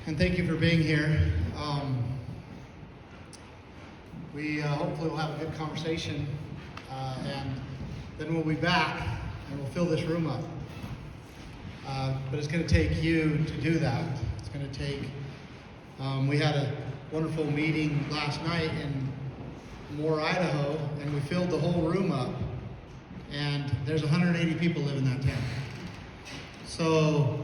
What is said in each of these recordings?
And thank you for being here. We hopefully will have a good conversation, and then we'll be back and we'll fill this room up. But it's going to take you to do that. It's going to take, we had a wonderful meeting last night in Moore, Idaho, and we filled the whole room up. And there's 180 people live in that tent. So,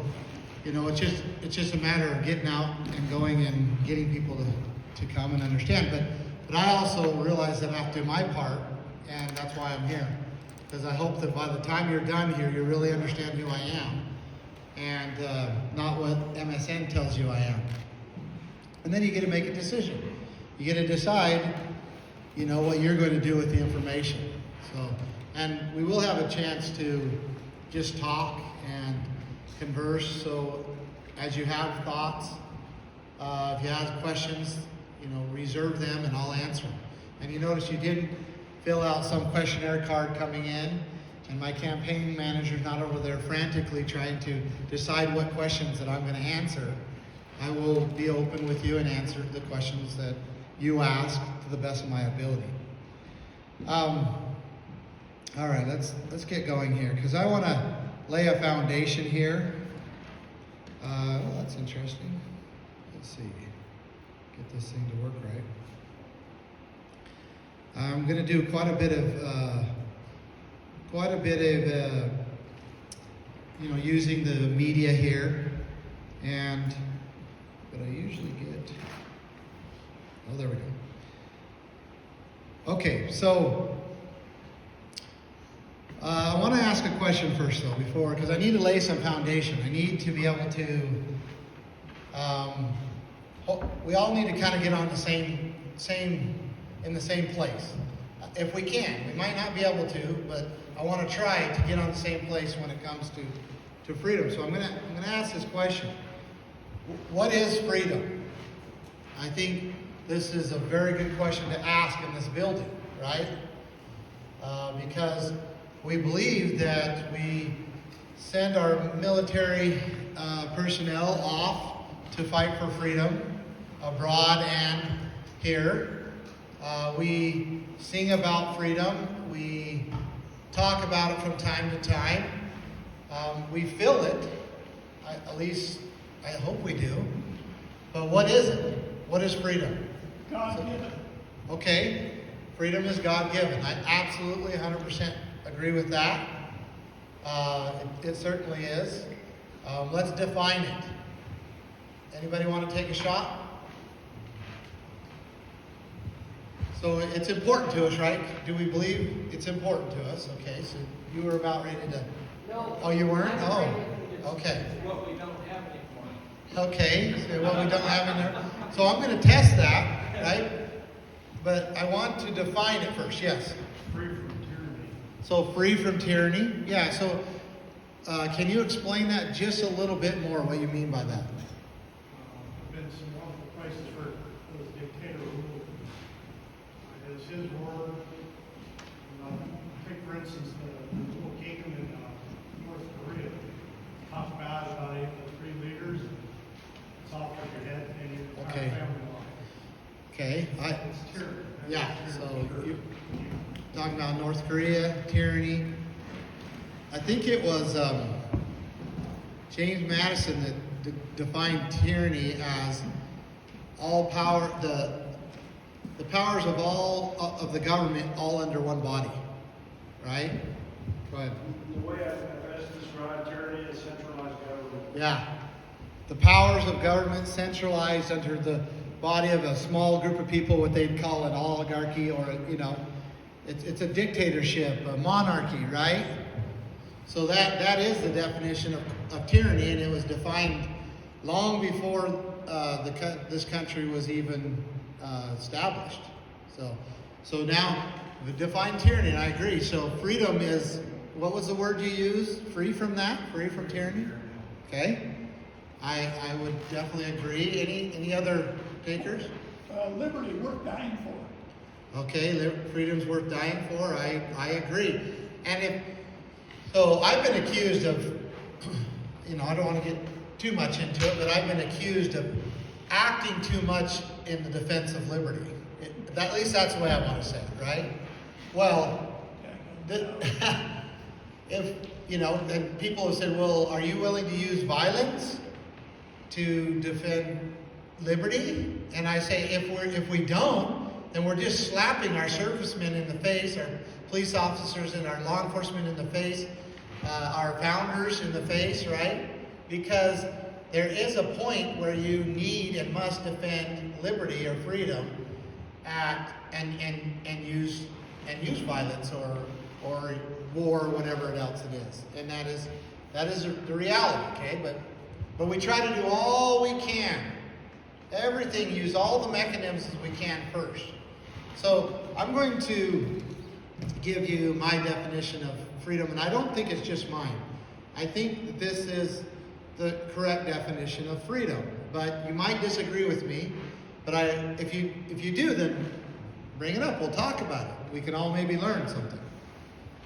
it's just a matter of getting out and going and getting people to come and understand. But I also realize that I have to do my part, and that's why I'm here. Because I hope that by the time you're done here, you really understand who I am, and not what MSN tells you I am. And then you get to make a decision. You get to decide, what you're going to do with the information. And we will have a chance to just talk and converse. So as you have thoughts, if you have questions, reserve them and I'll answer them. And you notice you didn't fill out some questionnaire card coming in, and my campaign manager's not over there frantically trying to decide what questions that I'm going to answer. I will be open with you and answer the questions that you ask to the best of my ability. All right, let's get going here, because I want to lay a foundation here. That's interesting. Let's see. Get this thing to work right. I'm going to do quite a bit of using the media here, but I usually get. Oh, there we go. Okay, so I want to ask a question first, though, because I need to lay some foundation. I need to be able to. We all need to kind of get on the same in the same place, if we can. We might not be able to, but I want to try to get on the same place when it comes to freedom. So I'm gonna ask this question: what is freedom? I think this is a very good question to ask in this building, right? Because we believe that we send our military personnel off to fight for freedom abroad and here. We sing about freedom. We talk about it from time to time. We feel it. At least I hope we do. But what is it? What is freedom? God-given. Okay. Freedom is God-given. I absolutely 100% agree with that. It certainly is. Let's define it. Anybody want to take a shot? So it's important to us, right? Do we believe it's important to us? Okay, so you were about ready to... No. Oh, you weren't? Oh, okay. What we don't have anymore. Okay, so what we don't have in there. So I'm going to test that, right? But I want to define it first, yes? Free from tyranny. So free from tyranny? Yeah, so can you explain that just a little bit more, what you mean by that? I've been to some wonderful places where those dictator ruled. It was his word. Take, for instance, the little kingdom in North Korea. Talk bad about any of the three leaders. It's off with your head and your entire family life. Okay. It's tyranny. Yeah, so you're talking about North Korea, tyranny. I think it was James Madison that defined tyranny as all power, the powers of all of the government all under one body, right? Go ahead. The way I best describe tyranny is centralized government. Yeah. The powers of government centralized under the body of a small group of people, what they'd call an oligarchy, or, it's a dictatorship, a monarchy, right? So that is the definition of tyranny, and it was defined long before this country was even established. So now, we define tyranny, and I agree. So freedom is, what was the word you used? Free from that? Free from tyranny? Okay. I would definitely agree. Any other takers? Liberty worth dying for. Okay, freedom's worth dying for. I agree. And so I've been accused of I don't want to get too much into it, but I've been accused of acting too much in the defense of liberty. At least that's the way I want to say it, right? Well, and people have said, well, are you willing to use violence to defend liberty? And I say, if we don't, then we're just slapping our servicemen in the face, our police officers and our law enforcement in the face, our founders in the face, right? Because there is a point where you need and must defend liberty or freedom, and use violence or war, whatever else it is, and that is the reality. Okay, but we try to do all we can, everything, use all the mechanisms we can first. So I'm going to give you my definition of freedom, and I don't think it's just mine. I think that this is the correct definition of freedom, but you might disagree with me. But if you do, then bring it up. We'll talk about it. We can all maybe learn something.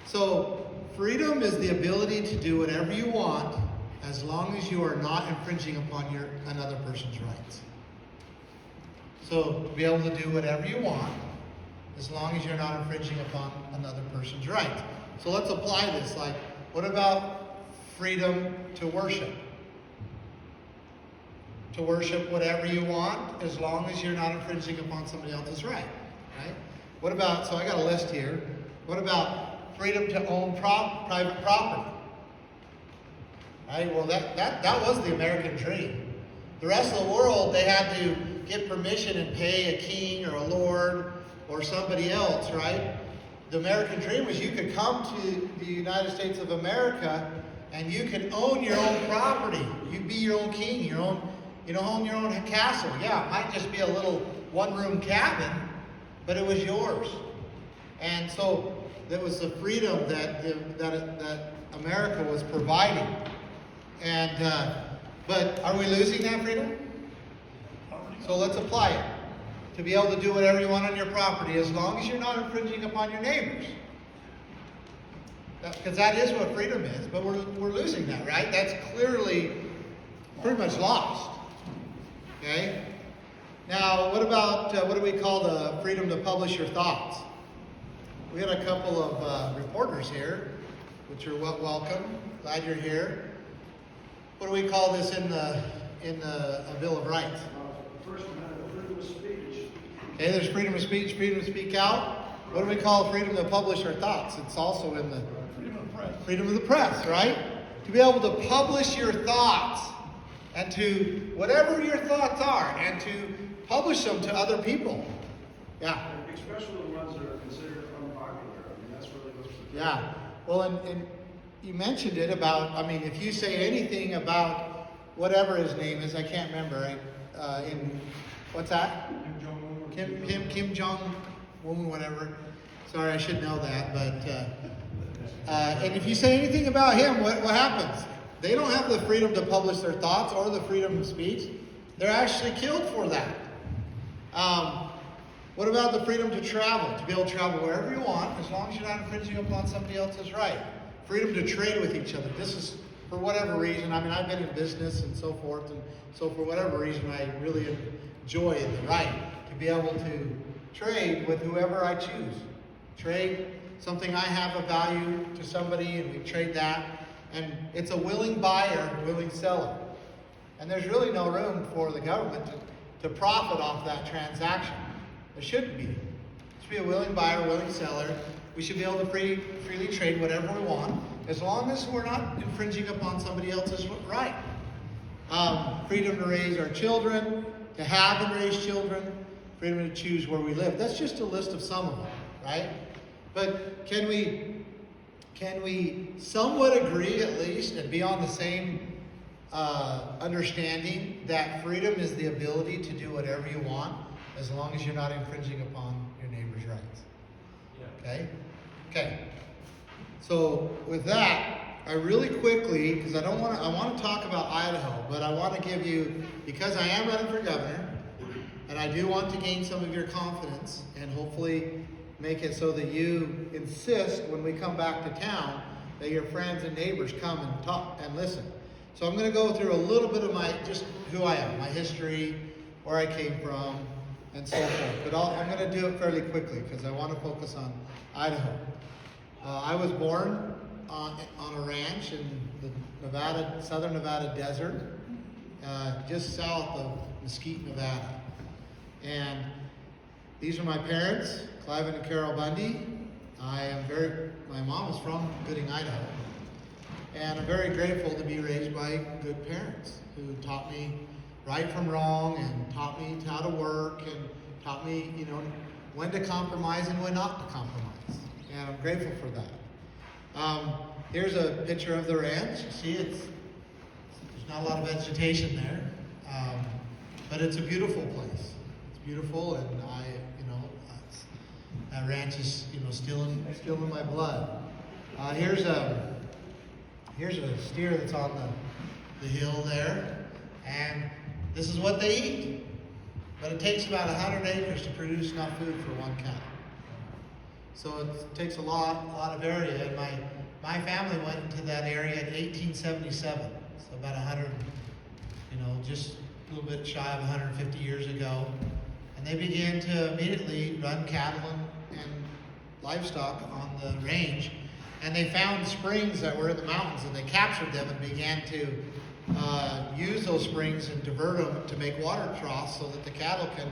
So freedom is the ability to do whatever you want as long as you are not infringing upon another person's rights. So to be able to do whatever you want as long as you're not infringing upon another person's rights. So let's apply this. Like, what about freedom to worship? To worship whatever you want as long as you're not infringing upon somebody else's right. What about, so I got a list here. What about freedom to own private property? Right? Well, that was the American dream. The rest of the world, they had to get permission and pay a king or a lord or somebody else, right? The American dream was you could come to the United States of America and you could own your own property. You'd be your own king, own your own castle. Yeah, it might just be a little one-room cabin, but it was yours. And so that was the freedom that America was providing. And but are we losing that freedom? So let's apply it. To be able to do whatever you want on your property as long as you're not infringing upon your neighbors. Because that is what freedom is. But we're losing that, right? That's clearly pretty much lost. Okay? Now, what about, what do we call the freedom to publish your thoughts? We had a couple of reporters here, which are welcome. Glad you're here. What do we call this in the Bill of Rights? First Amendment, freedom of speech. Okay, there's freedom of speech, freedom to speak out. What do we call freedom to publish our thoughts? It's also in the Freedom of press. freedom of the press, right? To be able to publish your thoughts and to, whatever your thoughts are, and to publish them to other people. Yeah. Especially the ones that are considered unpopular. I mean, that's really what's the Yeah. Well, and you mentioned it about, if you say anything about whatever his name is, I can't remember, what's that? Kim Jong-un, whatever. Sorry, I should know that, but, and if you say anything about him, what happens? They don't have the freedom to publish their thoughts or the freedom of speech. They're actually killed for that. What about the freedom to travel? To be able to travel wherever you want, as long as you're not infringing upon somebody else's right. Freedom to trade with each other. This is, for whatever reason, I've been in business and so forth, and so for whatever reason, I really enjoy the right to be able to trade with whoever I choose. Trade something I have of value to somebody, and we trade that. And it's a willing buyer, willing seller. And there's really no room for the government to profit off that transaction. There shouldn't be. It should be a willing buyer, willing seller. We should be able to freely trade whatever we want, as long as we're not infringing upon somebody else's right. Freedom to raise our children, to have and raise children, freedom to choose where we live. That's just a list of some of them, right? But can we somewhat agree, at least, and be on the same understanding that freedom is the ability to do whatever you want as long as you're not infringing upon your neighbor's rights? Yeah. Okay. So with that, I really quickly, because I want to talk about Idaho, but I want to give you, because I am running for governor, and I do want to gain some of your confidence and hopefully make it so that you insist when we come back to town that your friends and neighbors come and talk and listen. So I'm going to go through a little bit of just who I am, my history, where I came from, and so forth. But I'm going to do it fairly quickly because I want to focus on Idaho. I was born on a ranch in the southern Nevada desert, just south of Mesquite, Nevada. And these are my parents, Clive and Carol Bundy. My mom is from Gooding, Idaho. And I'm very grateful to be raised by good parents who taught me right from wrong and taught me how to work and taught me, when to compromise and when not to compromise. And I'm grateful for that. Here's a picture of the ranch. You see, there's not a lot of vegetation there, but it's a beautiful place. It's beautiful, and that ranch is, still in my blood. Here's a steer that's on the hill there, and this is what they eat. But it takes about 100 acres to produce enough food for one cow. So it takes a lot of area, and my family went into that area in 1877, so about 100, just a little bit shy of 150 years ago. And they began to immediately run cattle and livestock on the range. And they found springs that were in the mountains, and they captured them and began to use those springs and divert them to make water troughs so that the cattle can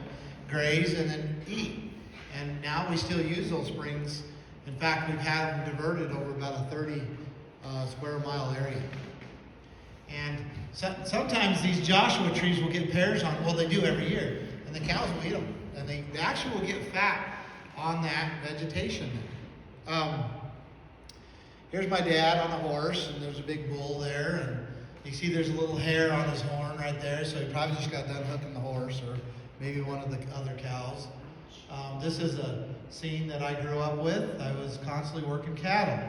graze and then eat. And now we still use those springs. In fact, we've had them diverted over about a 30 square mile area. And sometimes these Joshua trees will get pears on, well, they do every year, and the cows will eat them. And they actually will get fat on that vegetation there. Here's my dad on a horse, and there's a big bull there, and you see there's a little hair on his horn right there, so he probably just got done hooking the horse, or maybe one of the other cows. This is a scene that I grew up with. I was constantly working cattle.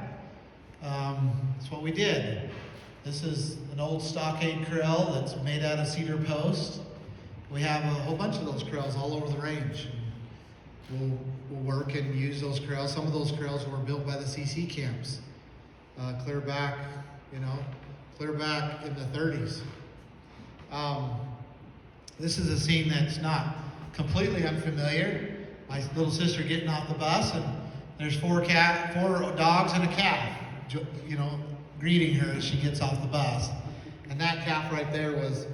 That's what we did. This is an old stockade corral that's made out of cedar posts. We have a whole bunch of those corrals all over the range. We'll work and use those corrals. Some of those corrals were built by the CC camps. Clear back in the 30s. This is a scene that's not completely unfamiliar. My little sister getting off the bus, and there's four dogs and a calf, greeting her as she gets off the bus. And that calf right there was,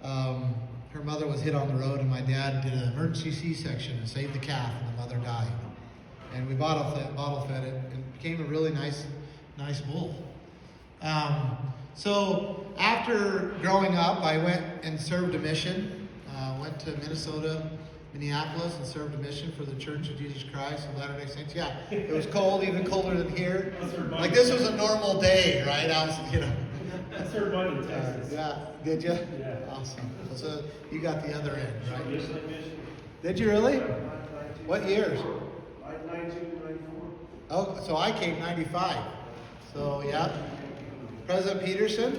her mother was hit on the road, and my dad did an emergency C-section and saved the calf, and the mother died. And we bottle fed it, and it became a really nice bull. So after growing up, I went and served a mission. Went to Minneapolis, and served a mission for the Church of Jesus Christ of Latter-day Saints. Yeah, it was cold, even colder than here. Like this was a normal day, right? I served mine in Texas. Yeah, did you? Yeah. Awesome. So you got the other end, right? Yes, I missed it. Did you really? What years? 92, 94. Oh, so I came 95. So yeah. President Peterson?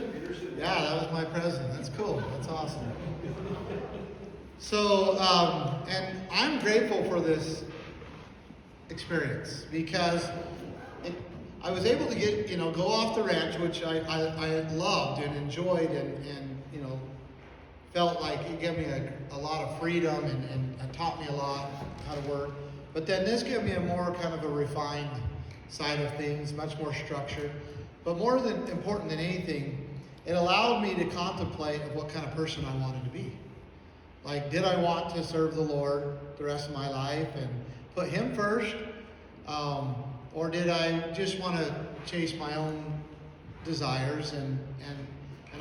Yeah, that was my president. That's cool. That's awesome. So, and I'm grateful for this experience because I was able to go off the ranch, which I loved and enjoyed and felt like it gave me a lot of freedom and taught me a lot how to work. But then this gave me a more kind of a refined side of things, much more structured. But more important than anything, it allowed me to contemplate what kind of person I wanted to be. Like, did I want to serve the Lord the rest of my life and put Him first? Or did I just want to chase my own desires? And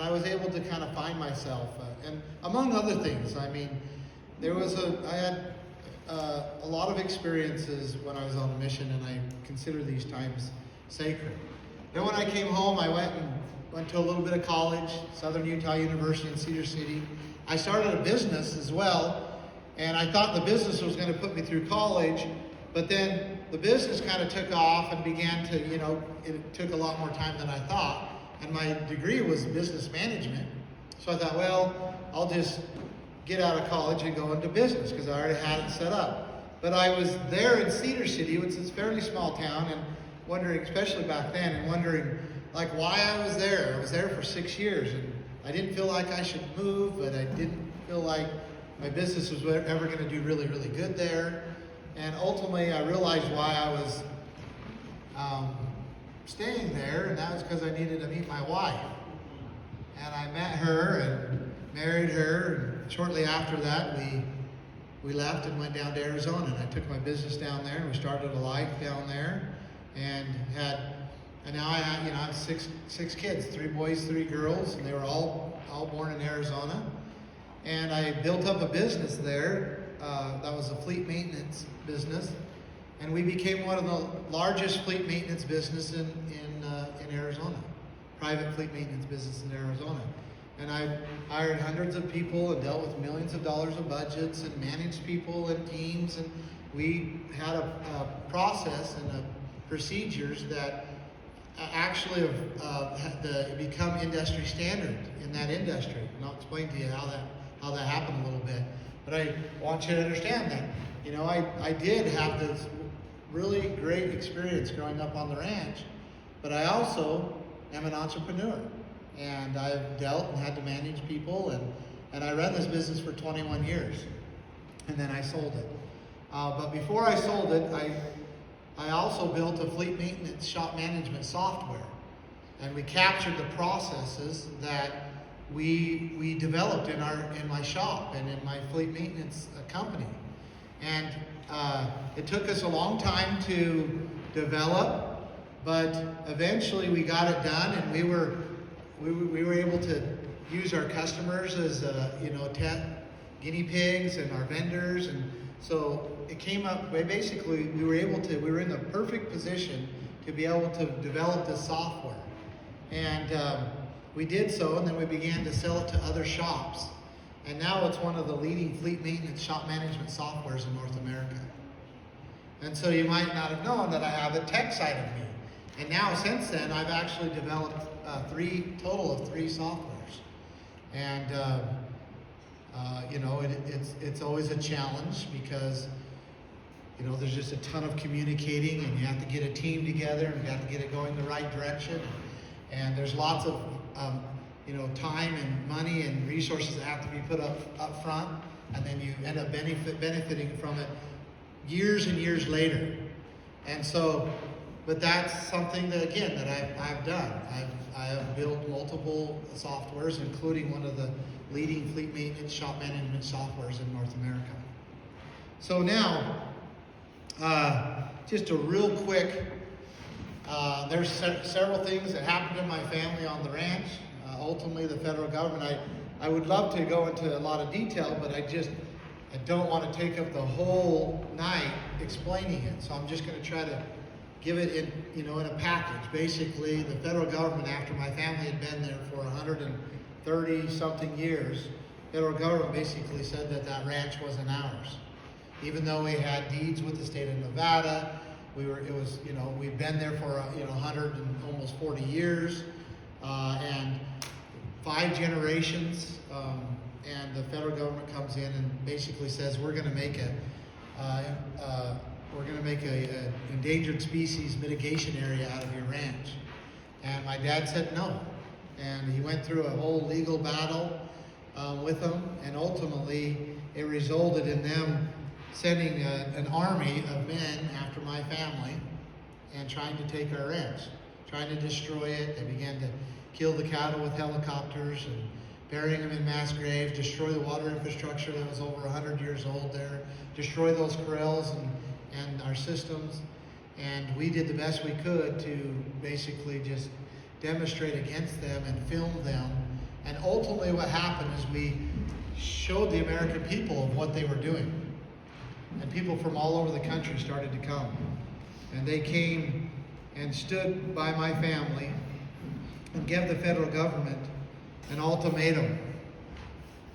I was able to kind of find myself. And among other things, I mean, I had a lot of experiences when I was on a mission, and I consider these times sacred. Then when I came home, I went to a little bit of college, Southern Utah University in Cedar City. I started a business as well, and I thought the business was going to put me through college, but then the business kind of took off and began to, it took a lot more time than I thought, and my degree was business management. So I thought, well, I'll just get out of college and go into business because I already had it set up. But I was there in Cedar City, which is a fairly small town, and wondering, especially back then, and wondering like why I was there. I was there for 6 years, and I didn't feel like I should move, but I didn't feel like my business was ever going to do really, really good there. And ultimately, I realized why I was staying there, and that was because I needed to meet my wife. And I met her and married her, and shortly after that, we left and went down to Arizona. And I took my business down there, and we started a life down there, and now I have six kids, 3 boys, 3 girls, and they were all born in Arizona. And I built up a business there that was a fleet maintenance business, and we became one of the largest fleet maintenance business in Arizona, private fleet maintenance business in Arizona. And I hired hundreds of people and dealt with millions of dollars of budgets and managed people and teams, and we had a process and procedures that actually have become industry standard in that industry. And I'll explain to you how that happened a little bit. But I want you to understand that, I did have this really great experience growing up on the ranch, but I also am an entrepreneur. And I've dealt and had to manage people, and I ran this business for 21 years. And then I sold it. But before I sold it, I also built a fleet maintenance shop management software. And we captured the processes that we developed in my shop and in my fleet maintenance company. And it took us a long time to develop, but eventually we got it done, and we were able to use our customers as guinea pigs and our vendors, and so it came up. Basically, we were in the perfect position to be able to develop this software, and we did so, and then we began to sell it to other shops, and now it's one of the leading fleet maintenance shop management softwares in North America. And so you might not have known that I have a tech side of me, and now since then I've actually developed total of three softwares, and it's always a challenge because there's just a ton of communicating, and you have to get a team together, and you have to get it going the right direction, and there's lots of time and money and resources that have to be put up front, and then you end up benefiting from it years and years later. And so, but that's something that I've done. I have built multiple softwares, including one of the leading fleet maintenance shop management softwares in North America. So now, just a real quick, there's several things that happened in my family on the ranch. Ultimately, the federal government, I would love to go into a lot of detail, but I don't want to take up the whole night explaining it. So I'm just going to try to give it in a package. Basically, the federal government, after my family had been there for 130 something years, federal government basically said that ranch wasn't ours. Even though we had deeds with the state of Nevada, we'd been there for 100 and almost 40 years, and 5 generations, and the federal government comes in and basically says we're going to make a endangered species mitigation area out of your ranch. And my dad said no, and he went through a whole legal battle with them, and ultimately it resulted in them sending an army of men after my family and trying to take our ranch, trying to destroy it. They began to kill the cattle with helicopters and burying them in mass graves, destroy the water infrastructure that was over 100 years old there, destroy those corrals and our systems. And we did the best we could to basically just demonstrate against them and film them. And ultimately what happened is we showed the American people of what they were doing. And people from all over the country started to come. And they came and stood by my family and gave the federal government an ultimatum.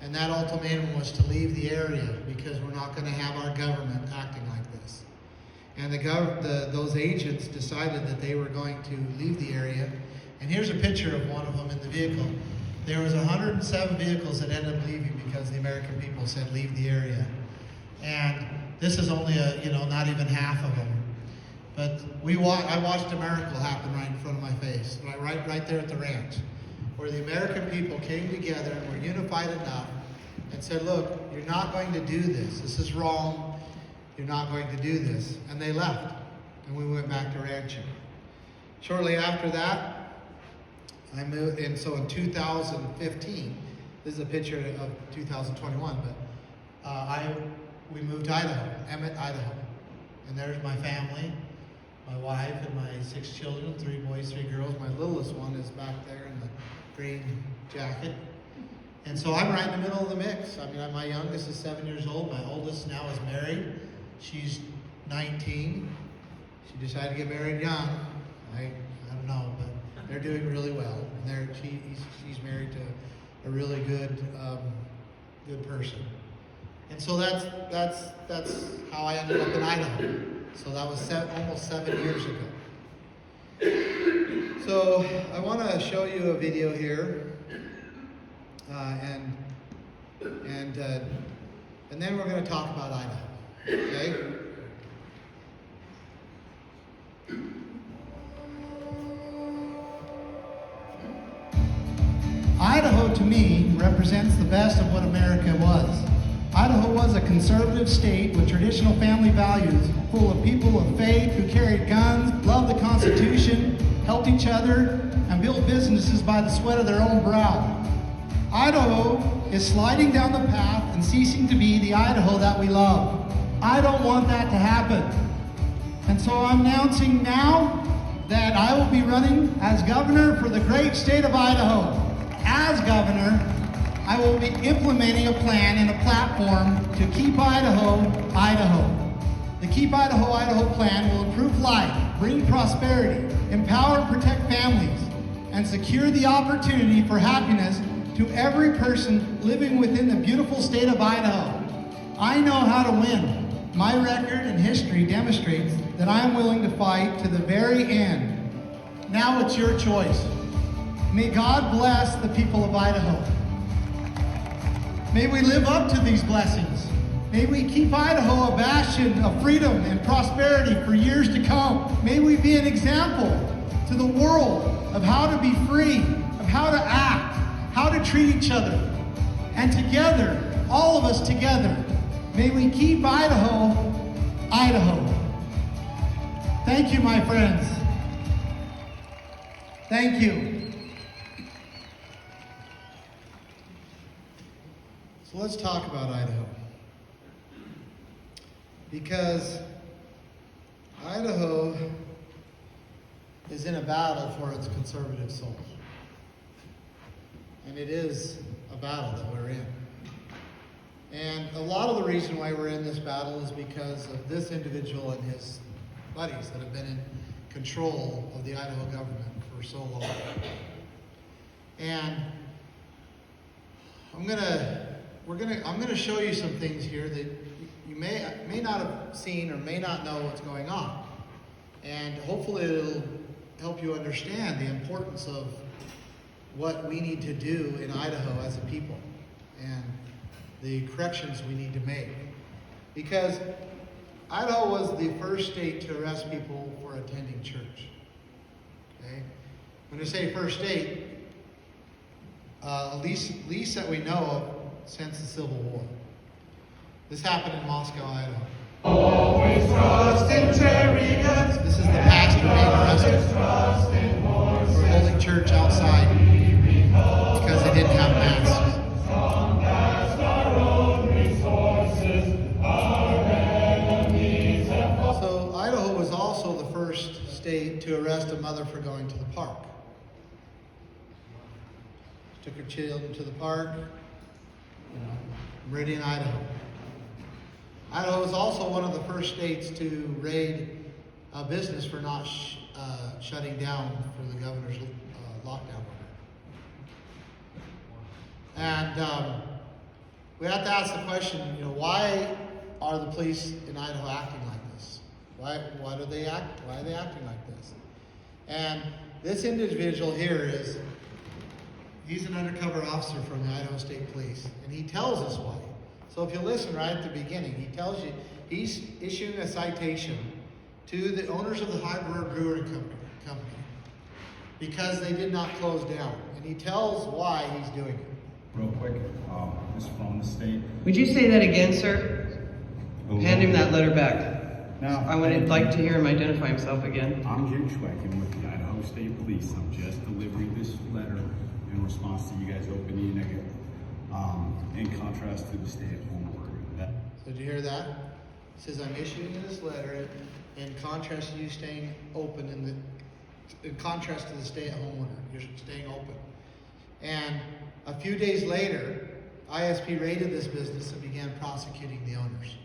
And that ultimatum was to leave the area because we're not going to have our government acting like this. And those agents decided that they were going to leave the area. And here's a picture of one of them in the vehicle. There was 107 vehicles that ended up leaving because the American people said leave the area. And this is only not even half of them. But I watched a miracle happen right in front of my face, right there at the ranch. where the American people came together and were unified enough and said, look, you're not going to do this. This is wrong. You're not going to do this. And they left. And we went back to ranching. Shortly after that, I moved, and so in 2015, this is a picture of 2021, but we moved to Idaho, Emmett, Idaho. And there's my family, my wife and my 6 children, 3 boys, 3 girls. My littlest one is back there in the green jacket. And so I'm right in the middle of the mix. I mean, my youngest is 7 years old. My oldest now is married. She's 19. She decided to get married young. I don't know, but they're doing really well. And she's married to a really good person. And so that's how I ended up in Idaho. So that was almost 7 years ago. So I want to show you a video here, and then we're going to talk about Idaho. Okay. Idaho, to me, represents the best of what America was. Idaho was a conservative state with traditional family values, full of people of faith who carried guns, loved the Constitution, helped each other, and built businesses by the sweat of their own brow. Idaho is sliding down the path and ceasing to be the Idaho that we love. I don't want that to happen. And so I'm announcing now that I will be running as governor for the great state of Idaho. As governor, I will be implementing a plan and a platform to keep Idaho, Idaho. The Keep Idaho, Idaho plan will improve life, bring prosperity, empower and protect families, and secure the opportunity for happiness to every person living within the beautiful state of Idaho. I know how to win. My record and history demonstrates that I am willing to fight to the very end. Now it's your choice. May God bless the people of Idaho. May we live up to these blessings. May we keep Idaho a bastion of freedom and prosperity for years to come. May we be an example to the world of how to be free, of how to act, how to treat each other. And together, all of us together, may we keep Idaho, Idaho. Thank you, my friends. Thank you. So let's talk about Idaho. Because Idaho is in a battle for its conservative soul. And it is a battle that we're in. And a lot of the reason why we're in this battle is because of this individual and his buddies that have been in control of the Idaho government for so long. And I'm gonna show you some things here that you may not have seen or may not know what's going on. And hopefully it'll help you understand the importance of what we need to do in Idaho as a people and the corrections we need to make. Because Idaho was the first state to arrest people for attending church. Okay? When I say first state, least that we know of since the Civil War. This happened in Moscow, Idaho. Always trust in chariots. This is the pastor being arrested for holding church outside because they didn't have masks. Strong as our own resources, our enemies have fallen. So Idaho was also the first state to arrest a mother for going to the park. She took her children to the park, Meridian, Idaho. Idaho was also one of the first states to raid a business for not shutting down for the governor's lockdown order. And we have to ask the question, why are the police in Idaho acting like this? Why do they act? Why are they acting like this? And this individual here he's an undercover officer from the Idaho State Police, and he tells us why. So if you listen right at the beginning, he tells you he's issuing a citation to the owners of the High Brewer Brewing Company because they did not close down. and he tells why he's doing it. Real quick, this is from the state. Would you say that again, sir? Hand him that letter back. Now, I would like to hear him identify himself again. I'm Jim Schwecken with the Idaho State Police. I'm just delivering this letter in response to you guys opening it, in contrast to the stay-at-home order. So did you hear that? It says, I'm issuing this letter in contrast to you staying open in contrast to the stay-at-home order. You're staying open. And a few days later, ISP raided this business and began prosecuting the owners.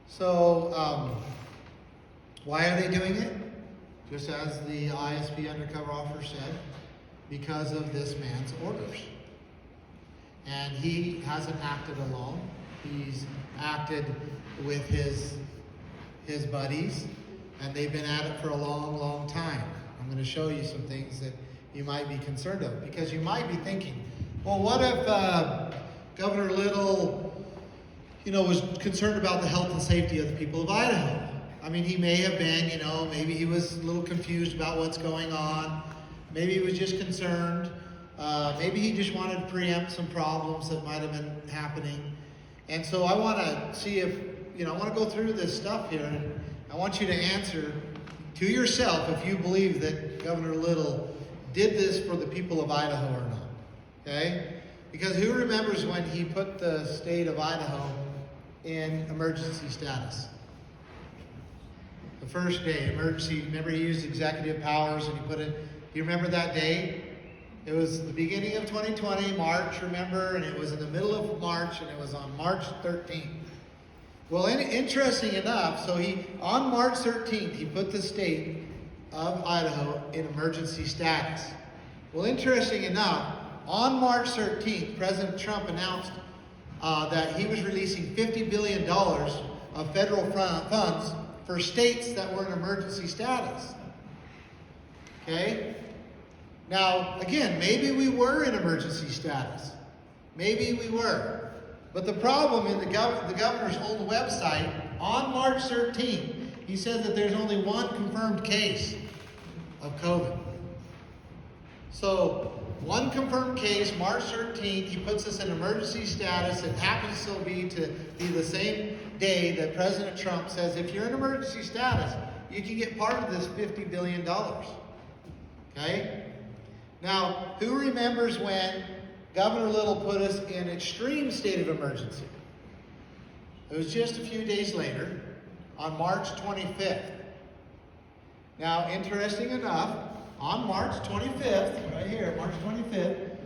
So, why are they doing it? Just as the ISP undercover officer said, because of this man's orders. And he hasn't acted alone. He's acted with his buddies, and they've been at it for a long, long time. I'm going to show you some things that you might be concerned of, because you might be thinking, well, what if Governor Little, was concerned about the health and safety of the people of Idaho? I mean, he may have been, maybe he was a little confused about what's going on. Maybe he was just concerned. Maybe he just wanted to preempt some problems that might have been happening. And so I want to see if, I want to go through this stuff here, and I want you to answer to yourself if you believe that Governor Little did this for the people of Idaho or not. Okay? Because who remembers when he put the state of Idaho in emergency status? The first day, emergency. Remember, he used executive powers and he put it. Do you remember that day? It was the beginning of 2020, March, remember? And it was in the middle of March, and it was on March 13th. Well, interesting enough, so on March 13th, he put the state of Idaho in emergency status. Well, interesting enough, on March 13th, President Trump announced that he was releasing $50 billion of federal funds for states that were in emergency status. Okay? Now, again, maybe we were in emergency status. Maybe we were. But the problem in the governor's own website, on March 13th, he says that there's only one confirmed case of COVID. So, one confirmed case, March 13th, he puts us in emergency status. It happens to be the same day that President Trump says, if you're in emergency status, you can get part of this $50 billion. Okay? Now, who remembers when Governor Little put us in extreme state of emergency? It was just a few days later, on March 25th. Now, interesting enough, on March 25th, right here, March 25th,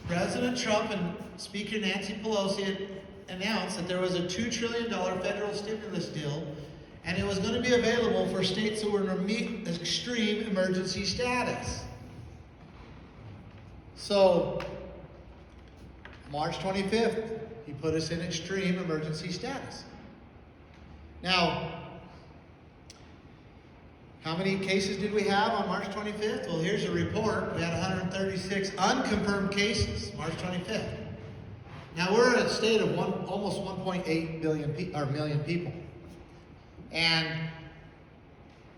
President Trump and Speaker Nancy Pelosi announced that there was a $2 trillion federal stimulus deal, and it was going to be available for states that were in extreme emergency status. So, March 25th, he put us in extreme emergency status. Now, how many cases did we have on March 25th? Well, here's a report. We had 136 unconfirmed cases, March 25th. Now, we're in a state of almost 1.8 million people. And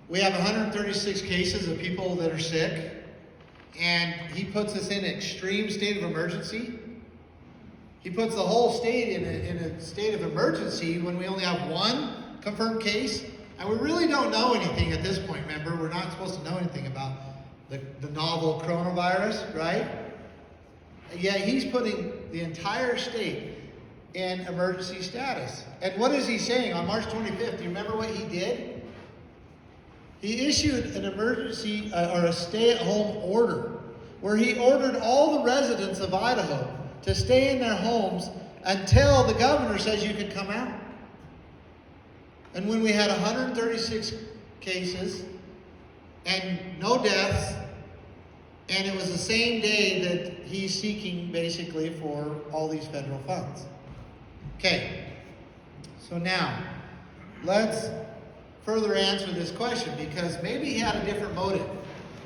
we have 136 cases of people that are sick. And he puts us in an extreme state of emergency. He puts the whole state in a state of emergency when we only have one confirmed case. And we really don't know anything at this point, remember? We're not supposed to know anything about the novel coronavirus, right? Yet he's putting the entire state in emergency status. And what is he saying on March 25th? Do you remember what he did? He issued an emergency or a stay-at-home order where he ordered all the residents of Idaho to stay in their homes until the governor says you can come out. And when we had 136 cases and no deaths, and it was the same day that he's seeking basically for all these federal funds. Okay, so now let's further answer this question, because maybe he had a different motive.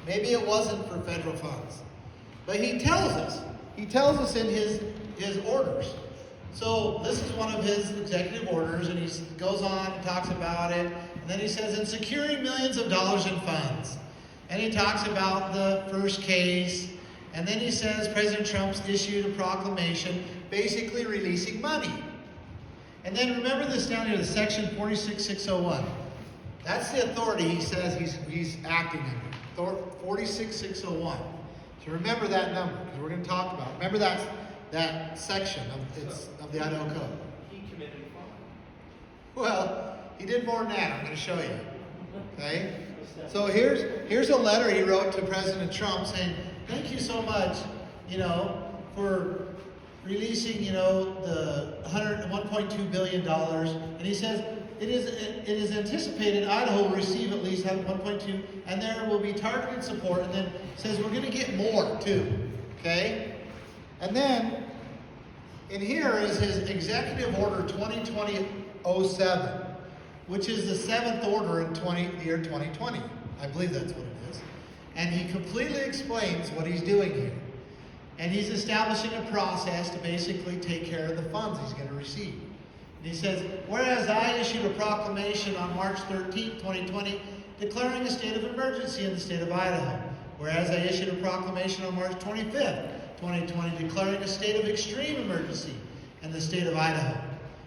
Maybe it wasn't for federal funds. But he tells us. He tells us in his orders. So this is one of his executive orders, and he goes on and talks about it. And then he says, in securing millions of dollars in funds, And he talks about the first case. And then he says President Trump's issued a proclamation basically releasing money. And then remember this down here, the section 46601. That's the authority he says he's acting under. 46601. So remember that number, because we're going to talk about it. Remember that section of the Idaho Code. He committed fraud. Well, he did more than that. I'm going to show you. Okay? So here's a letter he wrote to President Trump saying, thank you so much, for releasing, the $1.2 billion. And he says, it is anticipated Idaho will receive at least 1.2, and there will be targeted support. And then says we're going to get more too. Okay? And then in here is his Executive Order 2020-07, which is the 7th order in the year 2020. I believe that's what it is. And he completely explains what he's doing here. And he's establishing a process to basically take care of the funds he's going to receive. And he says, whereas I issued a proclamation on March 13, 2020, declaring a state of emergency in the state of Idaho. Whereas I issued a proclamation on March 25th, 2020, declaring a state of extreme emergency in the state of Idaho.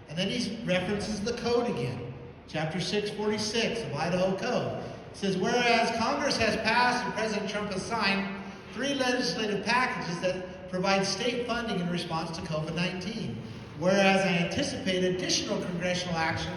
And then he references the code again. Chapter 646 of Idaho Code. It says, whereas Congress has passed and President Trump has signed 3 legislative packages that provide state funding in response to COVID-19. Whereas I anticipate additional congressional action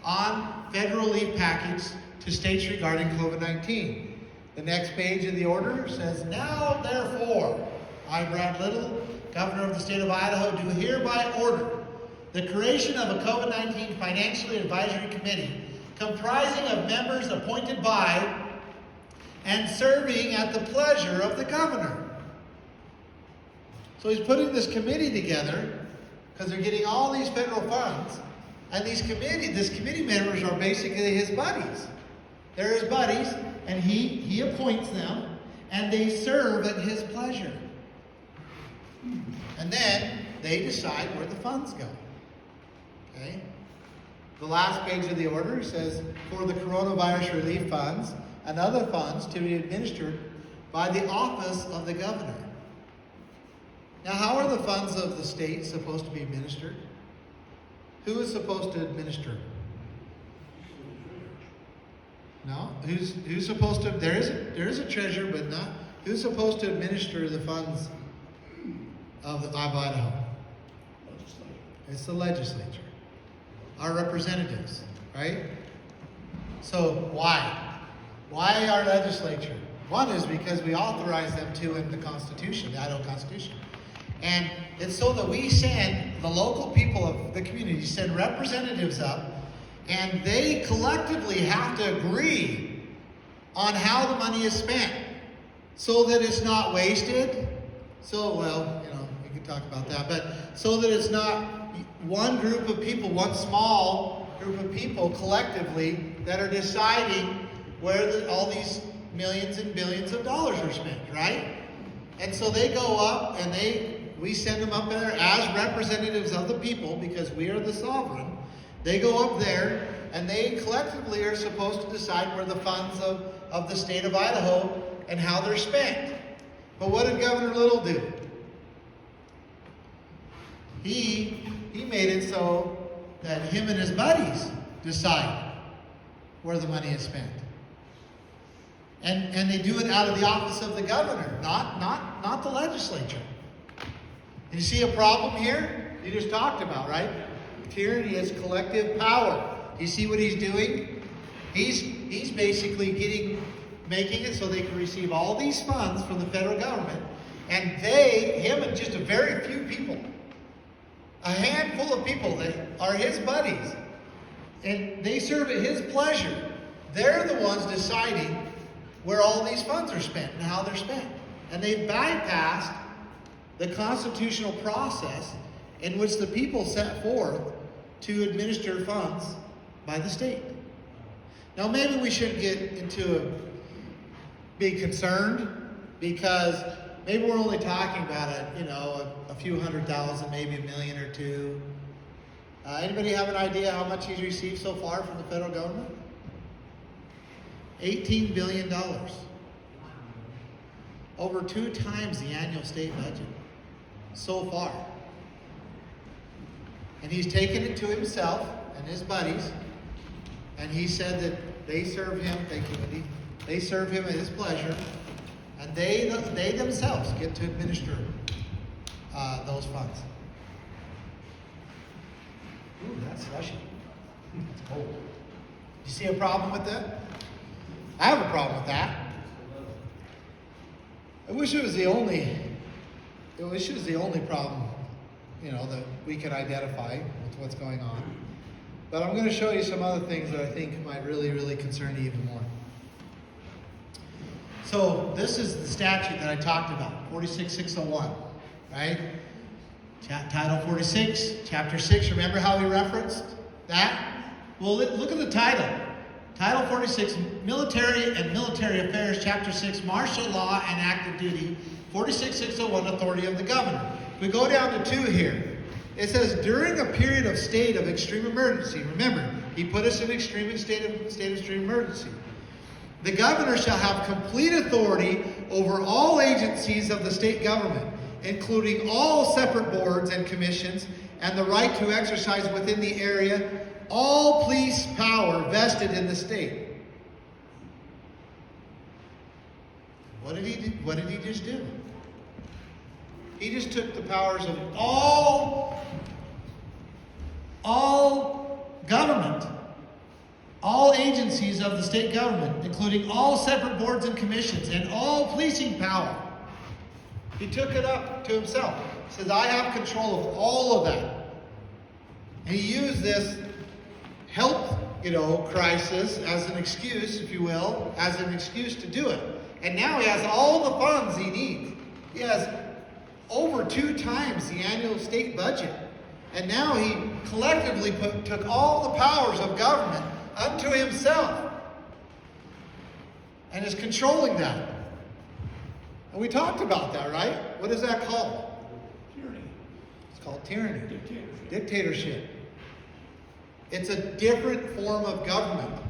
on federal leave package to states regarding COVID-19. The next page of the order says, now therefore, I, Brad Little, Governor of the state of Idaho, do hereby order the creation of a COVID-19 Financial Advisory Committee comprising of members appointed by and serving at the pleasure of the governor. So he's putting this committee together because they're getting all these federal funds, and this committee members are basically his buddies. They're his buddies, and he appoints them, and they serve at his pleasure. And then they decide where the funds go. Okay? The last page of the order says, for the coronavirus relief funds and other funds to be administered by the office of the governor. Now, how are the funds of the state supposed to be administered? Who is supposed to administer? No? Who's supposed to? There is a treasurer, but not. Who's supposed to administer the funds of Idaho? It's the legislature. Our representatives, right? So why? Why our legislature? One is because we authorize them to in the Constitution, the Idaho Constitution. And it's so that we send the local people of the community, send representatives up, and they collectively have to agree on how the money is spent so that it's not wasted. So, well, we can talk about that, but so that it's not one group of people, one small group of people collectively that are deciding where all these millions and billions of dollars are spent, right? And so they go up and we send them up there as representatives of the people because we are the sovereign. They go up there and they collectively are supposed to decide where the funds of the state of Idaho and how they're spent. But what did Governor Little do? He made it so that him and his buddies decide where the money is spent. And they do it out of the office of the governor, not the legislature. You see a problem here? You just talked about, right? Tyranny is collective power. You see what he's doing? He's basically making it so they can receive all these funds from the federal government, and him and just a very few people, a handful of people that are his buddies, and they serve at his pleasure. They're the ones deciding where all these funds are spent and how they're spent. And they've bypassed the constitutional process in which the people set forth to administer funds by the state. Now, maybe we shouldn't get be concerned because maybe we're only talking about a few $100,000, maybe $1 million or $2 million. Anybody have an idea how much he's received so far from the federal government? $18 billion. over 2 times the annual state budget so far. And he's taken it to himself and his buddies, and he said that they serve him, thank you, Bundy, they serve him at his pleasure, and they themselves get to administer those funds. Ooh, that's slushy. It's cold. You see a problem with that? I have a problem with that. I wish it was the only problem, that we could identify with what's going on. But I'm going to show you some other things that I think might really, really concern you even more. So this is the statute that I talked about, 46601, right? Title 46, Chapter 6. Remember how we referenced that? Well, look at the title. Title 46, Military and Military Affairs, Chapter 6, Martial Law and Active Duty, 46601, Authority of the Governor. We go down to 2 here. It says, during a period of state of extreme emergency, remember, he put us in state of extreme emergency, the governor shall have complete authority over all agencies of the state government, including all separate boards and commissions, and the right to exercise within the area all police power vested in the state. What did he just do? He just took the powers of all government, all agencies of the state government, including all separate boards and commissions, and all policing power. He took it up to himself. He says, I have control of all of that. And he used this health, crisis as an excuse, if you will, as an excuse to do it. And now he has all the funds he needs. He has over 2 times the annual state budget. And now he collectively took all the powers of government unto himself and is controlling that. And we talked about that, right? What is that called? Tyranny. It's called tyranny. Dictatorship. Dictatorship. It's a different form of government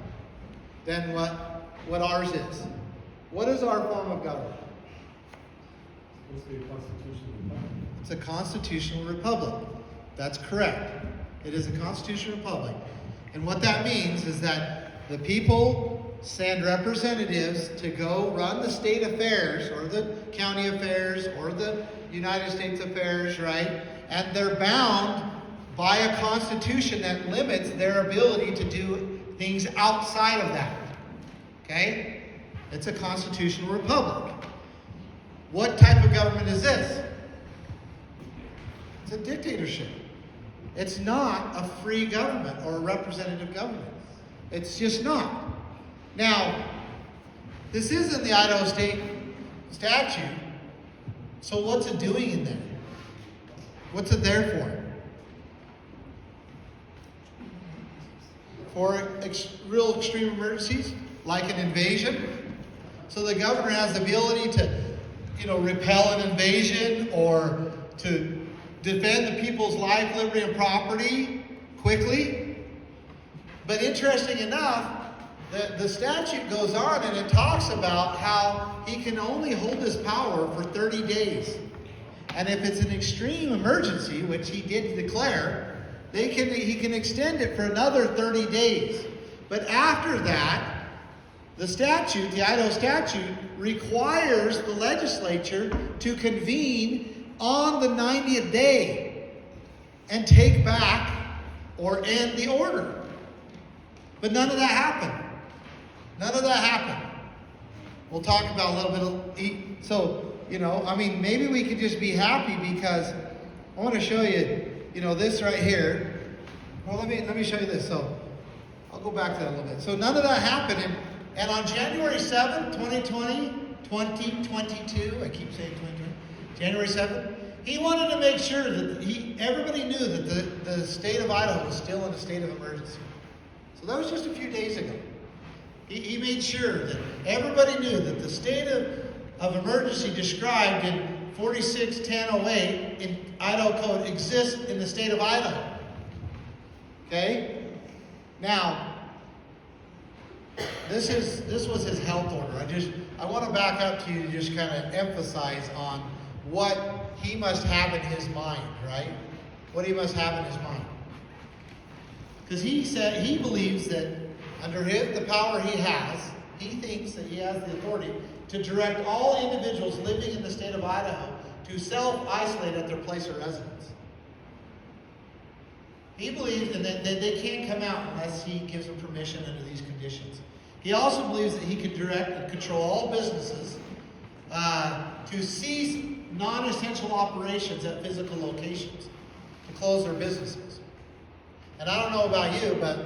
than what ours is. What is our form of government? It's a constitutional republic. That's correct. It is a constitutional republic. And what that means is that the people send representatives to go run the state affairs or the county affairs or the United States affairs, right? And they're bound by a constitution that limits their ability to do things outside of that. Okay? It's a constitutional republic. What type of government is this? It's a dictatorship. It's not a free government or a representative government. It's just not. Now, this isn't the Idaho State statute, so what's it doing in there? What's it there for? For real extreme emergencies, like an invasion. So the governor has the ability to, repel an invasion or to defend the people's life, liberty, and property quickly. But interesting enough, the statute goes on and it talks about how he can only hold his power for 30 days. And if it's an extreme emergency, which he did declare, he can extend it for another 30 days. But after that, the statute, the Idaho statute, requires the legislature to convene on the 90th day and take back or end the order. But none of that happened. None of that happened. We'll talk about a little bit. So, maybe we could just be happy because I want to show you, this right here. Well, let me show you this. So, I'll go back to that a little bit. So, none of that happened. And on January 7th, 2022, I keep saying 2020, January 7th, he wanted to make sure that everybody knew that the state of Idaho was still in a state of emergency. So that was just a few days ago. He made sure that everybody knew that the state of emergency described in 461008 in Idaho Code exists in the state of Idaho. Okay? Now, this was his health order. I want to back up to you to just kind of emphasize on what he must have in his mind, right? What he must have in his mind. Because he said he believes that under the power he has, he thinks that he has the authority to direct all individuals living in the state of Idaho to self-isolate at their place of residence. He believes that they can't come out unless he gives them permission under these conditions. He also believes that he can direct and control all businesses to cease non-essential operations at physical locations, to close their businesses. And I don't know about you, but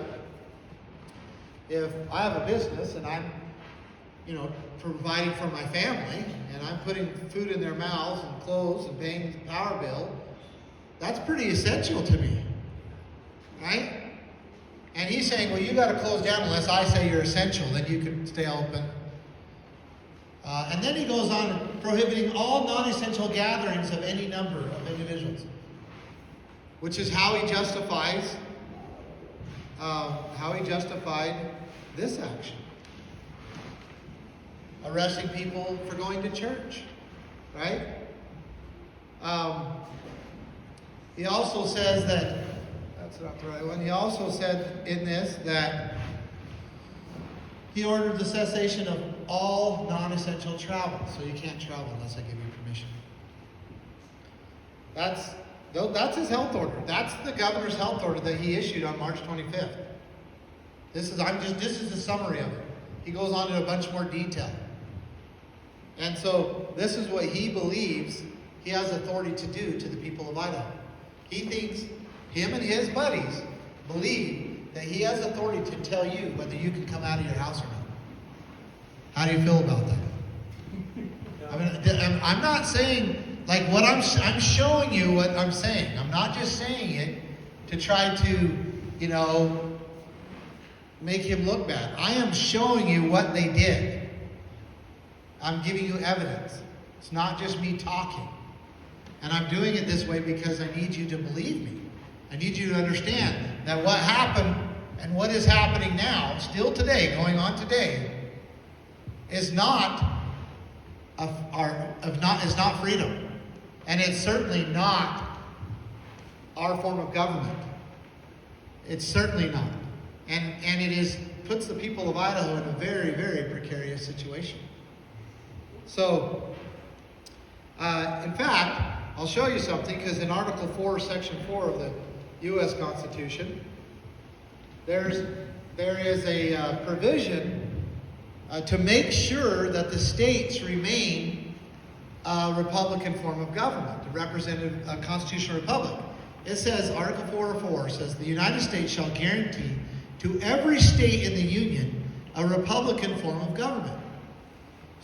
if I have a business and I'm, providing for my family, and I'm putting food in their mouths and clothes and paying the power bill, that's pretty essential to me, right? And he's saying, well, you got to close down unless I say you're essential, then you can stay open. And then he goes on prohibiting all non-essential gatherings of any number of individuals, which is how he justified this action. Arresting people for going to church, right? He also says that, that's not the right one, he also said in this that he ordered the cessation of all non-essential travel. So you can't travel unless I give you permission. That's his health order. That's the governor's health order that he issued on March 25th. This is a summary of it. He goes on to a bunch more detail. And so this is what he believes he has authority to do to the people of Idaho. He thinks him and his buddies believe that he has authority to tell you whether you can come out of your house or not. How do you feel about that? I mean, I'm not saying, like, what I'm showing you what I'm saying. I'm not just saying it to try to, make him look bad. I am showing you what they did. I'm giving you evidence. It's not just me talking. And I'm doing it this way because I need you to believe me. I need you to understand that what happened and what is happening now, still today, going on today, is not freedom. And it's certainly not our form of government. It's certainly not. And it puts the people of Idaho in a very, very precarious situation. So, in fact, I'll show you something, because in Article 4, Section 4 of the U.S. Constitution, there is a provision to make sure that the states remain a Republican form of government, a representative constitutional republic. It says, Article 4 says, the United States shall guarantee to every state in the Union a Republican form of government.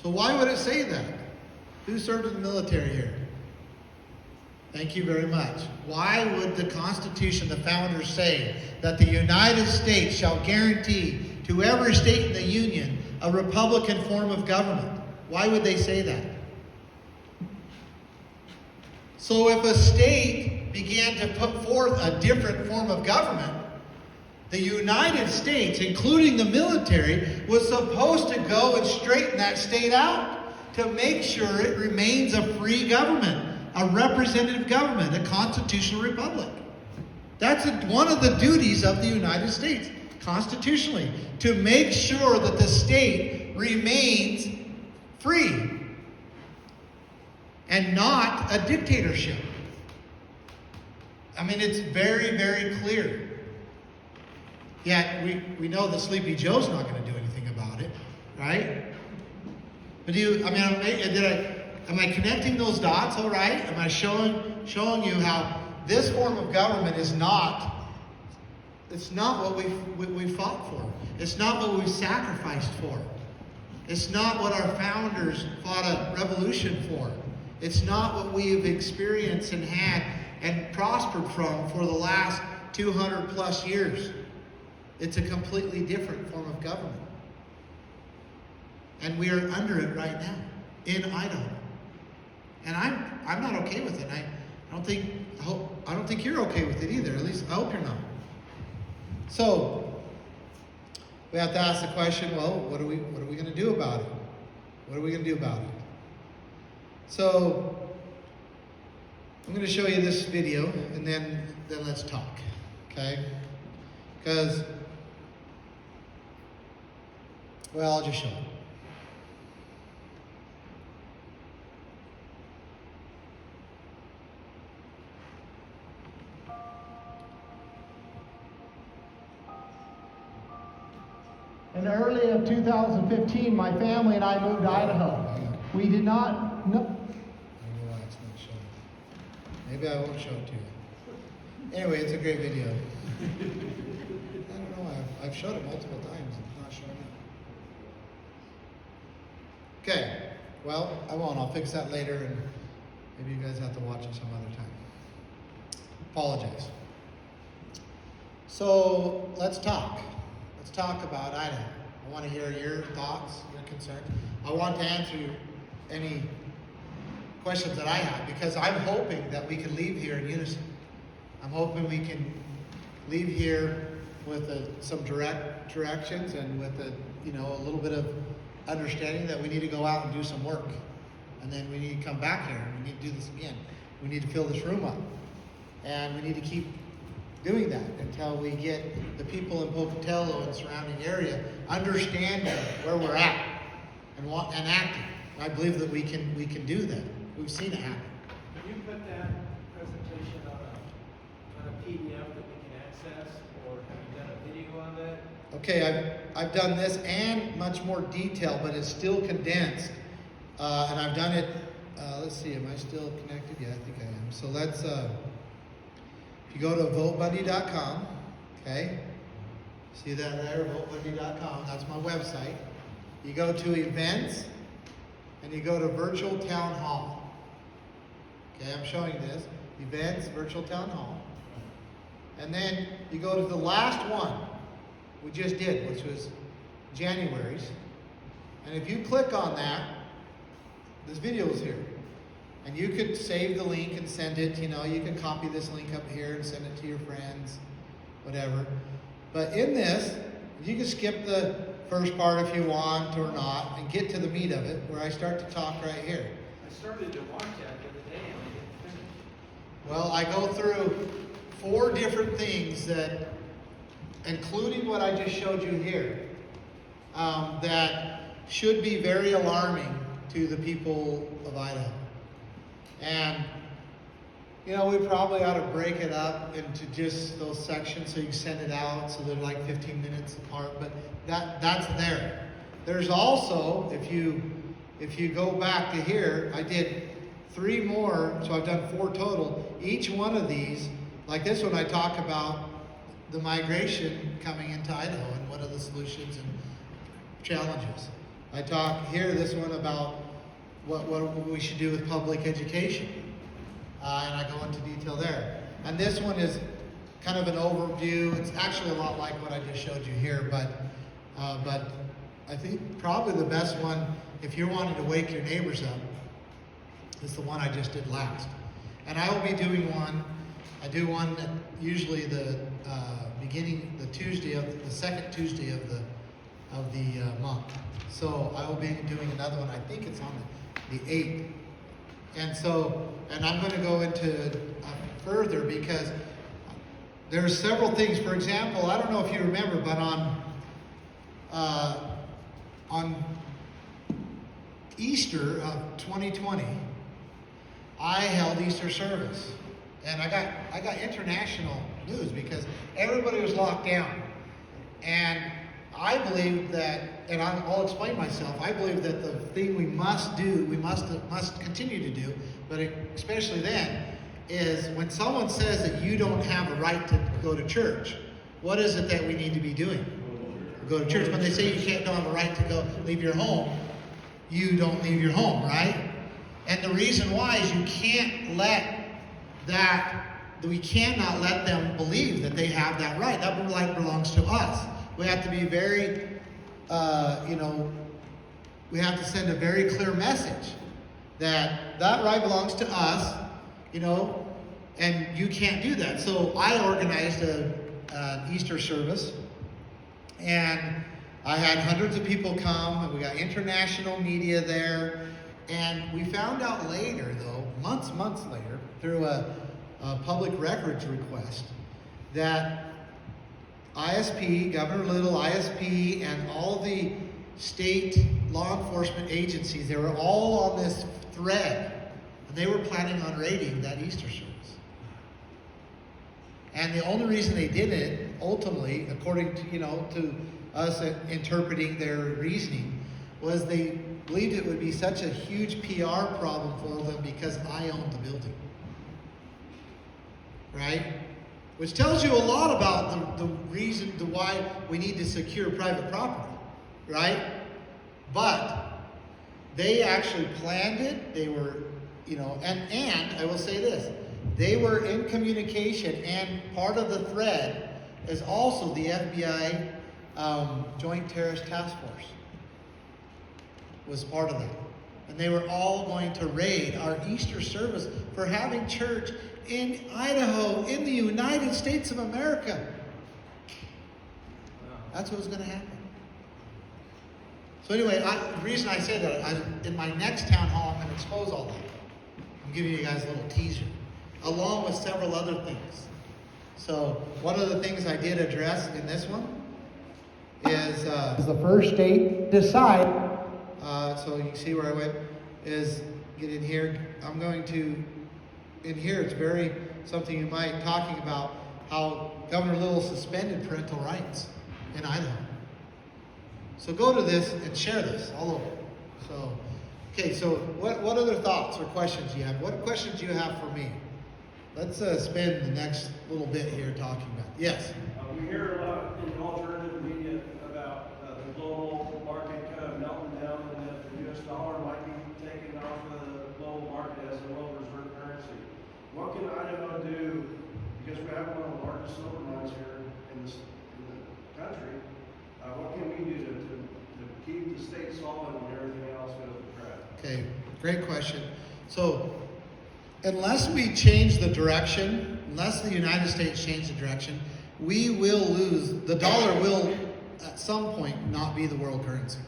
So why would it say that? Who served in the military here? Thank you very much. Why would the Constitution, the founders, say that the United States shall guarantee to every state in the Union a Republican form of government? Why would they say that? So if a state began to put forth a different form of government, the United States, including the military, was supposed to go and straighten that state out to make sure it remains a free government, a representative government, a constitutional republic. That's one of the duties of the United States, constitutionally, to make sure that the state remains free and not a dictatorship. I mean, it's very, very clear. Yet we know that Sleepy Joe's not going to do anything about it, right? But am I connecting those dots all right? Am I showing you how this form of government is not, it's not what we fought for. It's not what we sacrificed for. It's not what our founders fought a revolution for. It's not what we've experienced and had and prospered from for the last 200 plus years. It's a completely different form of government. And we are under it right now in Idaho. And I'm not okay with it. I don't think you're okay with it either. At least I hope you're not. So we have to ask the question, well, what are we going to do about it? What are we going to do about it? So, I'm going to show you this video, and then let's talk, okay? Because, well, I'll just show it. In early of 2015, my family and I moved to Idaho. We did not know. Maybe why it's not showing. Maybe I won't show it to you. Anyway, it's a great video. I don't know. I've showed it multiple times. It's not showing up. Okay. Well, I won't. I'll fix that later, and maybe you guys have to watch it some other time. Apologize. So let's talk. Let's talk about Idaho. I want to hear your thoughts, your concerns. I want to answer any questions that I have, because I'm hoping that we can leave here in unison. I'm hoping we can leave here with some directions and with a little bit of understanding that we need to go out and do some work, and then we need to come back here and we need to do this again. We need to fill this room up, and we need to keep doing that until we get the people in Pocatello and surrounding area understanding where we're at and acting. I believe that we can do that. We've seen it happen. Can you put that presentation on a PDF that we can access, or have you done a video on that? Okay, I've done this and much more detail, but it's still condensed, and I've done it. Let's see, am I still connected? Yeah, I think I am. So let's. If you go to votebundy.com, okay, see that there, votebundy.com, that's my website. You go to events, and you go to virtual town hall. Okay, I'm showing this, events, virtual town hall. And then you go to the last one we just did, which was January's. And if you click on that, this video is here. And you could save the link and send it, you can copy this link up here and send it to your friends, whatever. But in this, you can skip the first part if you want or not and get to the meat of it, where I start to talk right here. I started to watch that the other day and I didn't finish. Well, I go through 4 different things that, including what I just showed you here, that should be very alarming to the people of Idaho. And, we probably ought to break it up into just those sections so you can send it out so they're like 15 minutes apart, but that's there. There's also, if you go back to here, I did 3 more, so I've done 4 total. Each one of these, like this one, I talk about the migration coming into Idaho and what are the solutions and challenges. I talk here, this one, about what we should do with public education. And I go into detail there. And this one is kind of an overview. It's actually a lot like what I just showed you here, but I think probably the best one, if you're wanting to wake your neighbors up, is the one I just did last. And I will be doing one. I do one usually the second Tuesday of the month. So I will be doing another one. I think it's on the 8th. And I'm going to go into further, because there's several things. For example, I don't know if you remember, but on Easter of 2020, I held Easter service, and I got international news because everybody was locked down, and I believe that, and I'll explain myself. I believe that the thing we must do, we must continue to do, but especially then, is when someone says that you don't have a right to go to church, what is it that we need to be doing? Go to church. When they say you don't have a right to go leave your home, you don't leave your home, right? And the reason why is we cannot let them believe that they have that right. That right belongs to us. We have to be very, we have to send a very clear message that right belongs to us, and you can't do that. So I organized an Easter service, and I had hundreds of people come, and we got international media there. And we found out later, though, months later, through a public records request, that ISP, Governor Little, ISP, and all the state law enforcement agencies, they were all on this thread, and they were planning on raiding that Easter service. And the only reason they did it, ultimately, according to, to us interpreting their reasoning, was they believed it would be such a huge PR problem for them because I owned the building. Right? Which tells you a lot about the reason to why we need to secure private property. Right? But they actually planned it. They were, and I will say this. They were in communication, and part of the thread is also the FBI Joint Terrorist Task Force was part of that. And they were all going to raid our Easter service for having church in Idaho, in the United States of America. That's what was going to happen. So anyway, the reason I say that, in my next town hall, I'm going to expose all that. I'm giving you guys a little teaser, along with several other things. So one of the things I did address in this one is the first state decide. So you can see where I went, is get in here. I'm going to, in here, it's very something you might talking about how Governor Little suspended parental rights in Idaho. So go to this and share this all over. So, okay, so what other thoughts or questions do you have? What questions do you have for me? Let's spend the next little bit here talking about. Yes? We hear a lot in the alternative media about the global market kind of melting down, and that the U.S. dollar might be taken off the global market as a world reserve currency. What can Idaho do, because we have one of the largest silver mines here in the country, what can we do to keep the state solvent when everything else goes to crap? Okay, great question. So, unless we change the direction, unless the United States change the direction, we will lose. The dollar will, at some point, not be the world currency.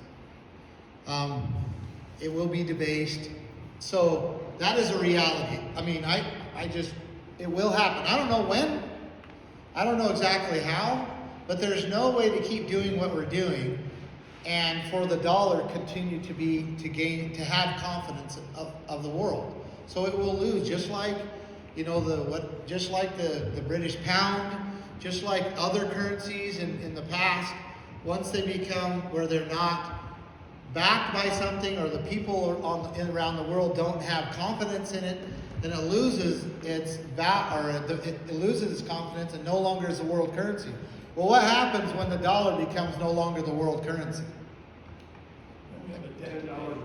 It will be debased. So that is a reality. I mean, it will happen. I don't know when. I don't know exactly how. But there's no way to keep doing what we're doing and for the dollar continue to have confidence of the world. So it will lose, just like the British pound, just like other currencies in the past. Once they become where they're not backed by something, or the people around the world don't have confidence in it, then it loses its it loses its confidence and no longer is the world currency. Well, what happens when the dollar becomes no longer the world currency? $10 a gallon.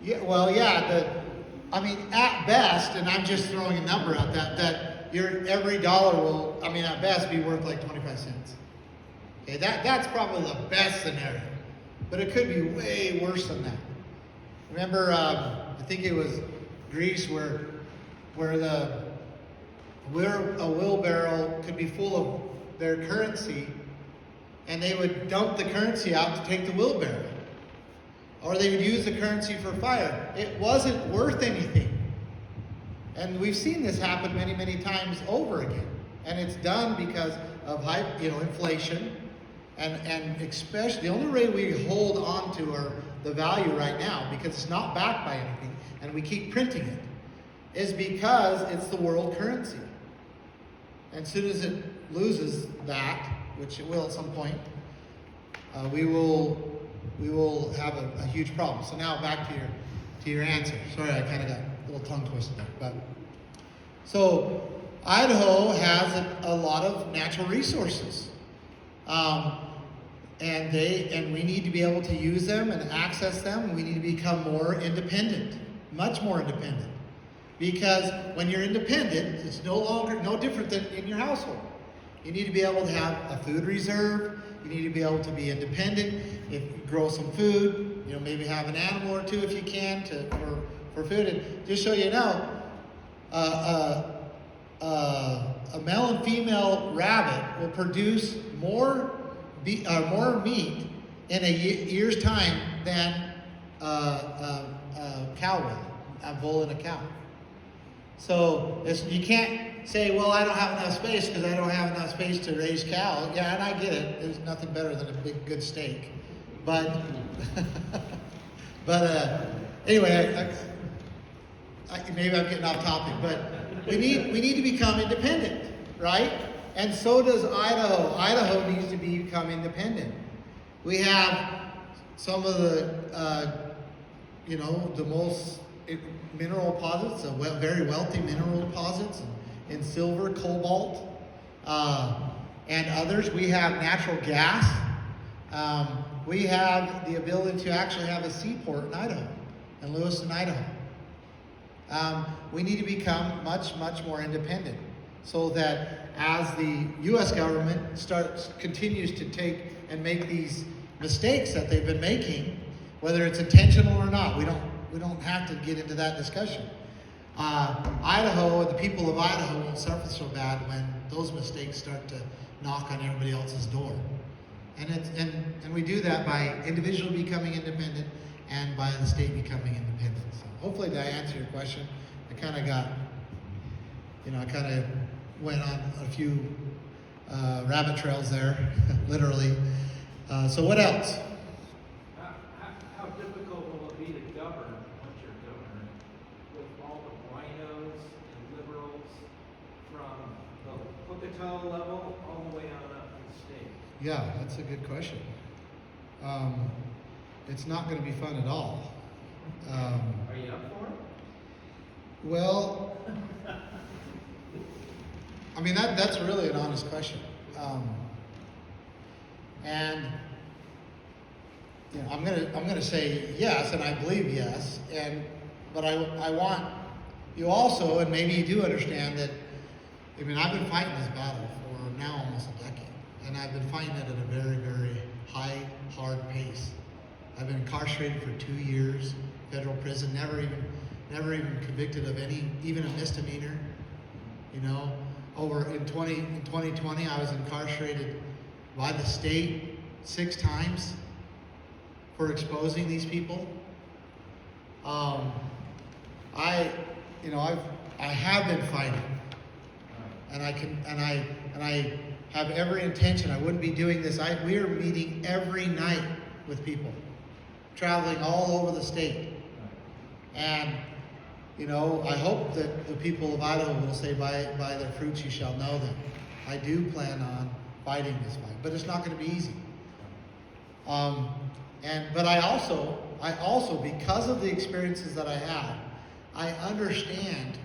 Yeah, well, yeah. At best, and I'm just throwing a number out that every dollar will, at best, be worth like 25 cents. Okay, that's probably the best scenario, but it could be way worse than that. Remember, I think it was Greece where a wheelbarrow could be full of their currency, and they would dump the currency out to take the wheelbarrow. Or they would use the currency for fire. It wasn't worth anything. And we've seen this happen many, many times over again. And it's done because of high, inflation. And especially, the only way we hold on to the value right now, because it's not backed by anything, and we keep printing it, is because it's the world currency. And as soon as it loses that, which it will at some point, we will have a huge problem. So now back to your answer. Sorry, I kind of got a little tongue twisted there. But so Idaho has a lot of natural resources, and we need to be able to use them and access them. And we need to become more independent, much more independent, because when you're independent, it's no different than in your household. You need to be able to have a food reserve. You need to be able to be independent. If you grow some food, maybe have an animal or two if you can for food. And just so you know, a male and female rabbit will produce more more meat in a year's time than cow will, a bull and a cow. So you can't say, well, I don't have enough space because I don't have enough space to raise cow. Yeah, and I get it. There's nothing better than a big, good steak. But, anyway, maybe I'm getting off topic. But we need to become independent, right? And so does Idaho. Idaho needs to become independent. We have some of the, the most mineral deposits, very wealthy mineral deposits in silver, cobalt, and others. We have natural gas. We have the ability to actually have a seaport in Idaho, in Lewiston, Idaho. We need to become much, much more independent so that as the U.S. government continues to take and make these mistakes that they've been making, whether it's intentional or not, we don't have to get into that discussion. Idaho, the people of Idaho won't suffer so bad when those mistakes start to knock on everybody else's door. And we do that by individually becoming independent and by the state becoming independent. So hopefully that answered your question. I kind of went on a few rabbit trails there, literally. So what else? How difficult will it be to govern once you're governor with all the rhinos and liberals from the Pocatello level all the way on up to the state? Yeah, that's a good question. It's not going to be fun at all. Are you up for it? Well, I mean that's really an honest question, and I'm gonna say yes, and I believe yes, but I want you also, and maybe you do understand that. I mean, I've been fighting this battle for now almost a decade, and I've been fighting it at a very, very high, hard pace. I've been incarcerated for 2 years, federal prison, never even convicted of even a misdemeanor. Over in 2020, I was incarcerated by the state 6 times for exposing these people. I have been fighting, and I have every intention. I wouldn't be doing this. We are meeting every night with people, traveling all over the state, and I hope that the people of Idaho will say, by their fruits you shall know them. I do plan on fighting this fight, but it's not going to be easy. But I also, because of the experiences that I have, I understand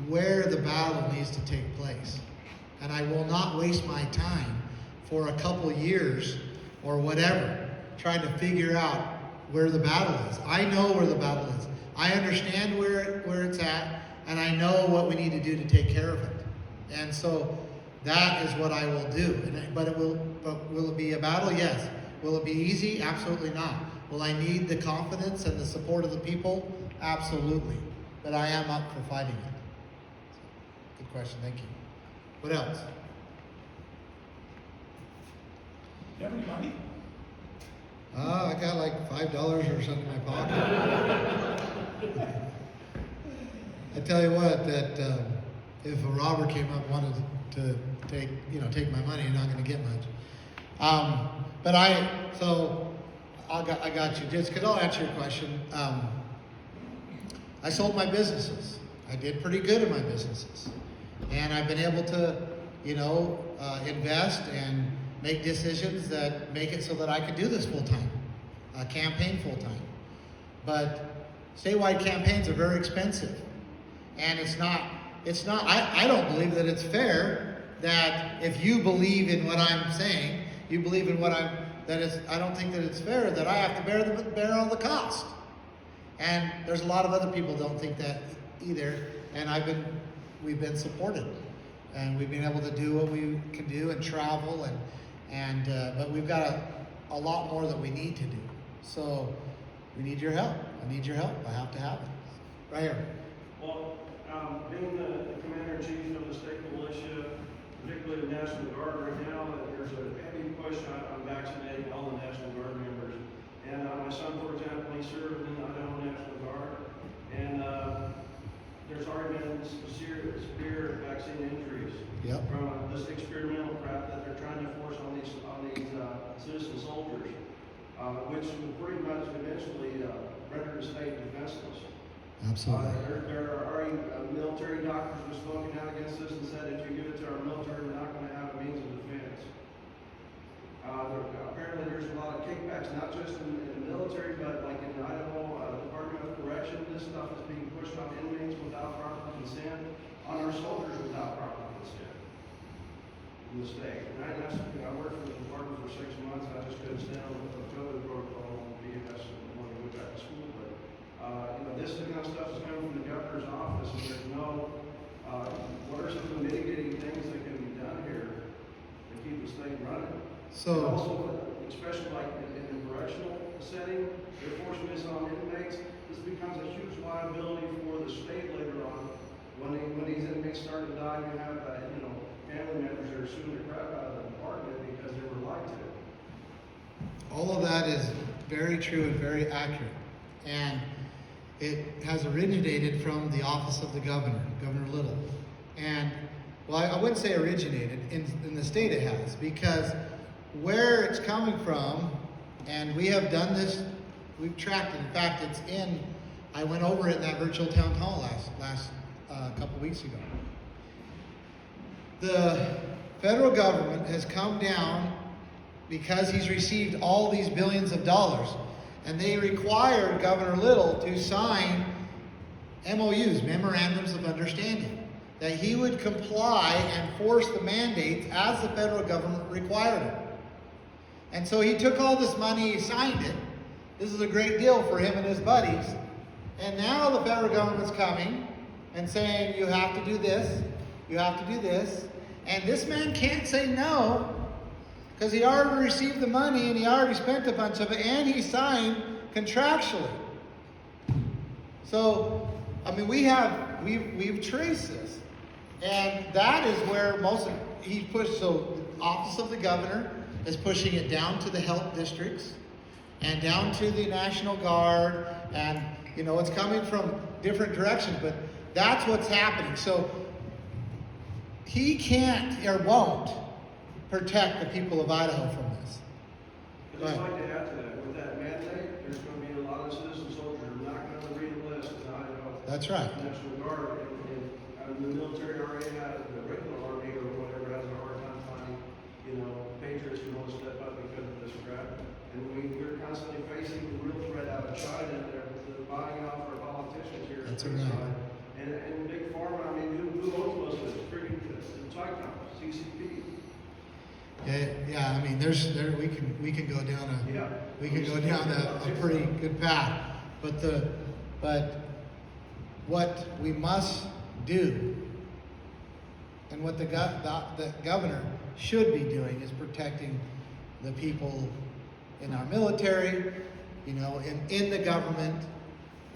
where the battle needs to take place. And I will not waste my time for a couple years or whatever trying to figure out where the battle is. I know where the battle is. I understand where it's at, and I know what we need to do to take care of it. And so that is what I will do. But will it be a battle? Yes. Will it be easy? Absolutely not. Will I need the confidence and the support of the people? Absolutely. But I am up for fighting it. Good question. Thank you. What else? You have any money? I got like $5 or something in my pocket. I tell you what, that if a robber came up and wanted to take my money, you're not going to get much. But I got you. Just because I'll answer your question. I sold my businesses. I did pretty good in my businesses, and I've been able to, invest and make decisions that make it so that I could do this full time, campaign full time. But statewide campaigns are very expensive, and it's not. I don't believe that it's fair that if you believe in what I'm saying, you believe in what I don't think that it's fair that I have to bear all the cost. And there's a lot of other people don't think that either. And we've been supported, and we've been able to do what we can do and travel but we've got a lot more that we need to do. So we need your help. I need your help. I have to have it. Right here. Well, being the commander-in-chief of the state militia, particularly the National Guard right now, there's a heavy big push on vaccinating all the National Guard members. And my son, for example, he served in the Idaho National Guard, and there's already been severe vaccine injuries from this experimental crap that they're trying to force on these citizen soldiers, which will pretty much eventually render the state defenseless. Absolutely. There are already military doctors who have spoken out against this and said if you give it to our military, we're not going to have a means of defense. Apparently there's a lot of kickbacks, not just in the military, but like in Idaho Department of Correction. This stuff is being pushed on inmates without proper consent, on our soldiers without proper consent in the state. And I worked for the department for 6 months. I just couldn't stand on the COVID protocol and BS when we went back to school. But this kind of stuff is coming from the governor's office, and there's no. What are some of the mitigating things that can be done here to keep the state running? So, and also, especially like in a correctional setting, they're forcing this on inmates. This becomes a huge liability for the state later on. When these inmates start to die, you have family members that are suing the crap out of the department because they were lied to. all of that is very true and very accurate. And it has originated from the office of the governor, Governor Little. And, well, I wouldn't say originated, in the state it has, because where it's coming from, and we have done this, we've tracked it. In fact, I went over it in that virtual town hall last couple weeks ago. The federal government has come down because he's received all these billions of dollars, and they required Governor Little to sign MOUs, memorandums of understanding, that he would comply and force the mandates as the federal government required him. And so he took all this money, he signed it. This is a great deal for him and his buddies. And now the federal government's coming and saying, you have to do this, you have to do this. And this man can't say no, because he already received the money and he already spent a bunch of it, and he signed contractually. So, I mean, we've traced this. And that is where he pushed, so the office of the governor is pushing it down to the health districts and down to the National Guard, and it's coming from different directions, but that's what's happening. So he can't or won't protect the people of Idaho from this. I'd just like to add to that. With that mandate, there's going to be a lot of citizen soldiers who are not going to re-enlist in Idaho. That's right. National Guard and the military already has, the regular Army or whatever has a hard time finding, patriots who want to step up because of this crap. And we're constantly facing the real threat out of China, and they're buying off our politicians here. That's at right. side. And Big Pharma, I mean, who owns most of this? Freaking Tyranny, CCP. Yeah. I mean, we can go down a pretty good path, but what we must do, and what the governor should be doing, is protecting the people in our military, in the government.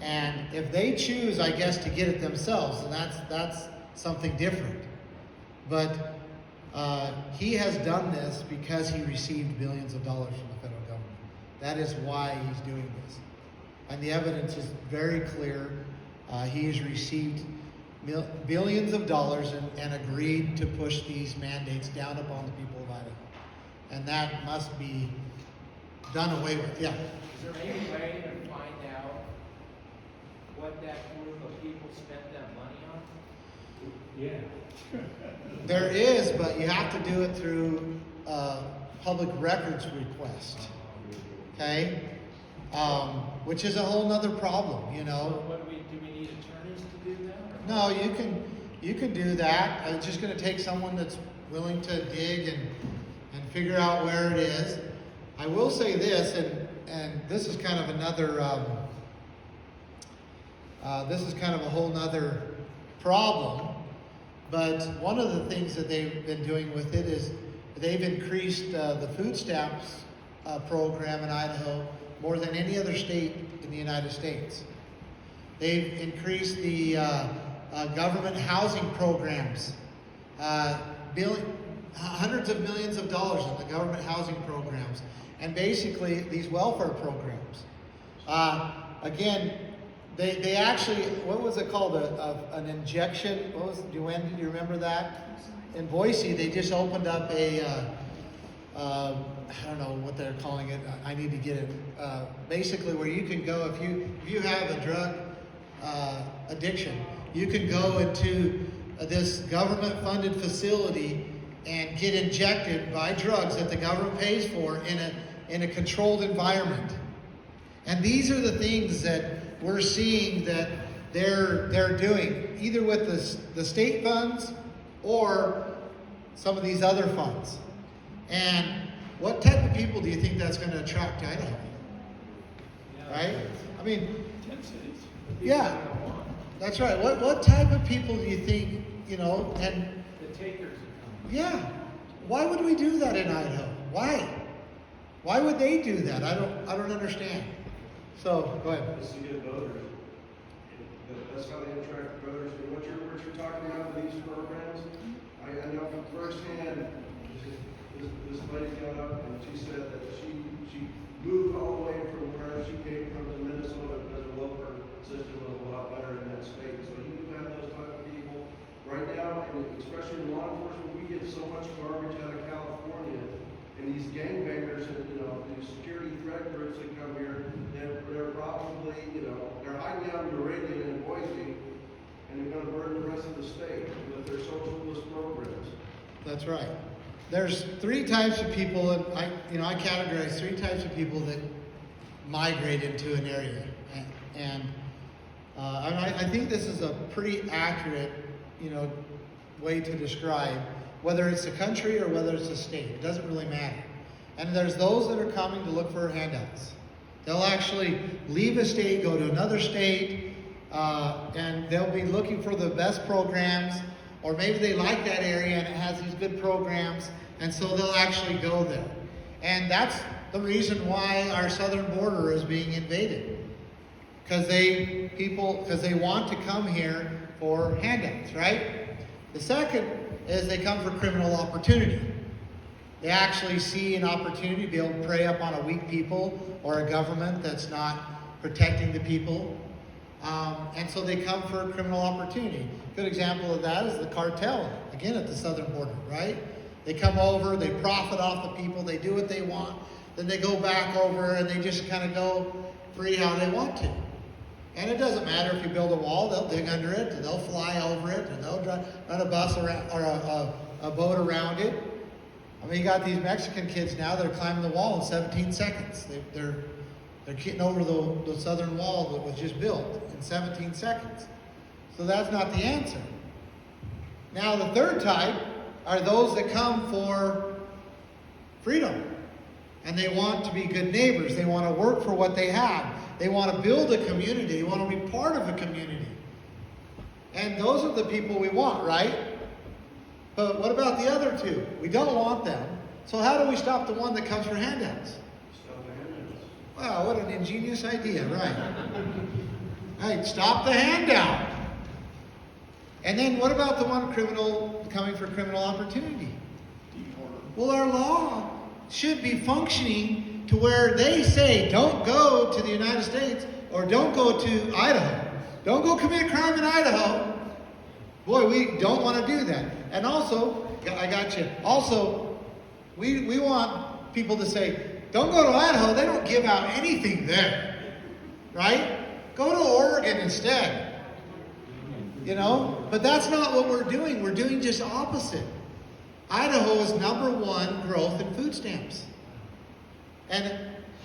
And if they choose, I guess, to get it themselves, then that's something different. But he has done this because he received billions of dollars from the federal government. That is why he's doing this. And the evidence is very clear. He has received billions of dollars and agreed to push these mandates down upon the people of Idaho. And that must be done away with. Yeah. Is there any way to find out what that group of people spent that money on? Yeah. There is, but you have to do it through public records request. Okay? Which is a whole nother problem, So what do we need attorneys to do that? Or? No, you can do that. It's just going to take someone that's willing to dig and figure out where it is. I will say this, and this is kind of another, this is kind of a whole nother problem. But one of the things that they've been doing with it is they've increased the food stamps program in Idaho more than any other state in the United States. They've increased the government housing programs hundreds of millions of dollars in the government housing programs, and basically these welfare programs. Again, they actually, what was it called? An injection? What was it? Do you remember that? In Boise, they just opened up I don't know what they're calling it. I need to get it. Basically, where you can go if you have a drug addiction, you can go into this government-funded facility and get injected by drugs that the government pays for in a controlled environment. And these are the things that we're seeing that they're doing, either with the state funds or some of these other funds. And what type of people do you think that's going to attract to Idaho? Right? I mean, yeah, that's right. What type of people do you think, and The takers are coming. yeah, why would we do that in Idaho? Why would they do that? I don't understand. So, go ahead. Is to get voters. That's how they attract voters. And what you're talking about with these programs, I know from firsthand, this lady got up and she said that she moved all the way from where she came from to Minnesota because her welfare system was a lot better in that state. So you do have those type of people. Right now, and especially in law enforcement, we get so much garbage out of California. And these gangbangers and, these security threat groups that come here, they're probably, they're hiding out in Meridian and Boise, and they're going to burn the rest of the state with their socialist programs. That's right. There's three types of people, and I categorize three types of people that migrate into an area, and I think this is a pretty accurate, way to describe whether it's a country or whether it's a state. It doesn't really matter. And there's those that are coming to look for handouts. They'll actually leave a state, go to another state, and they'll be looking for the best programs, or maybe they like that area and it has these good programs, and so they'll actually go there. And that's the reason why our southern border is being invaded. Because they want to come here for handouts, right? The second is they come for criminal opportunity. They actually see an opportunity to be able to prey up on a weak people or a government that's not protecting the people. And so they come for a criminal opportunity. Good example of that is the cartel, again at the southern border, right? They come over, they profit off the people, they do what they want, then they go back over and they just kind of go free how they want to. And it doesn't matter if you build a wall, they'll dig under it, and they'll fly over it, and they'll run a bus around, or a boat around it. I mean, you got these Mexican kids now that are climbing the wall in 17 seconds. They're getting over the southern wall that was just built in 17 seconds. So that's not the answer. Now, the third type are those that come for freedom. And they want to be good neighbors. They want to work for what they have. They want to build a community. They want to be part of a community. And those are the people we want, right? But what about the other two? We don't want them. So how do we stop the one that comes for handouts? Stop the handouts. Wow, what an ingenious idea, right? Right, stop the handout. And then what about the one coming for criminal opportunity? Well, our law should be functioning to where they say, don't go to the United States or don't go to Idaho. Don't go commit a crime in Idaho. Boy, we don't want to do that. And also, I got you. Also, we want people to say, don't go to Idaho. They don't give out anything there. Right? Go to Oregon instead. But that's not what we're doing. We're doing just opposite. Idaho is #1 growth in food stamps. And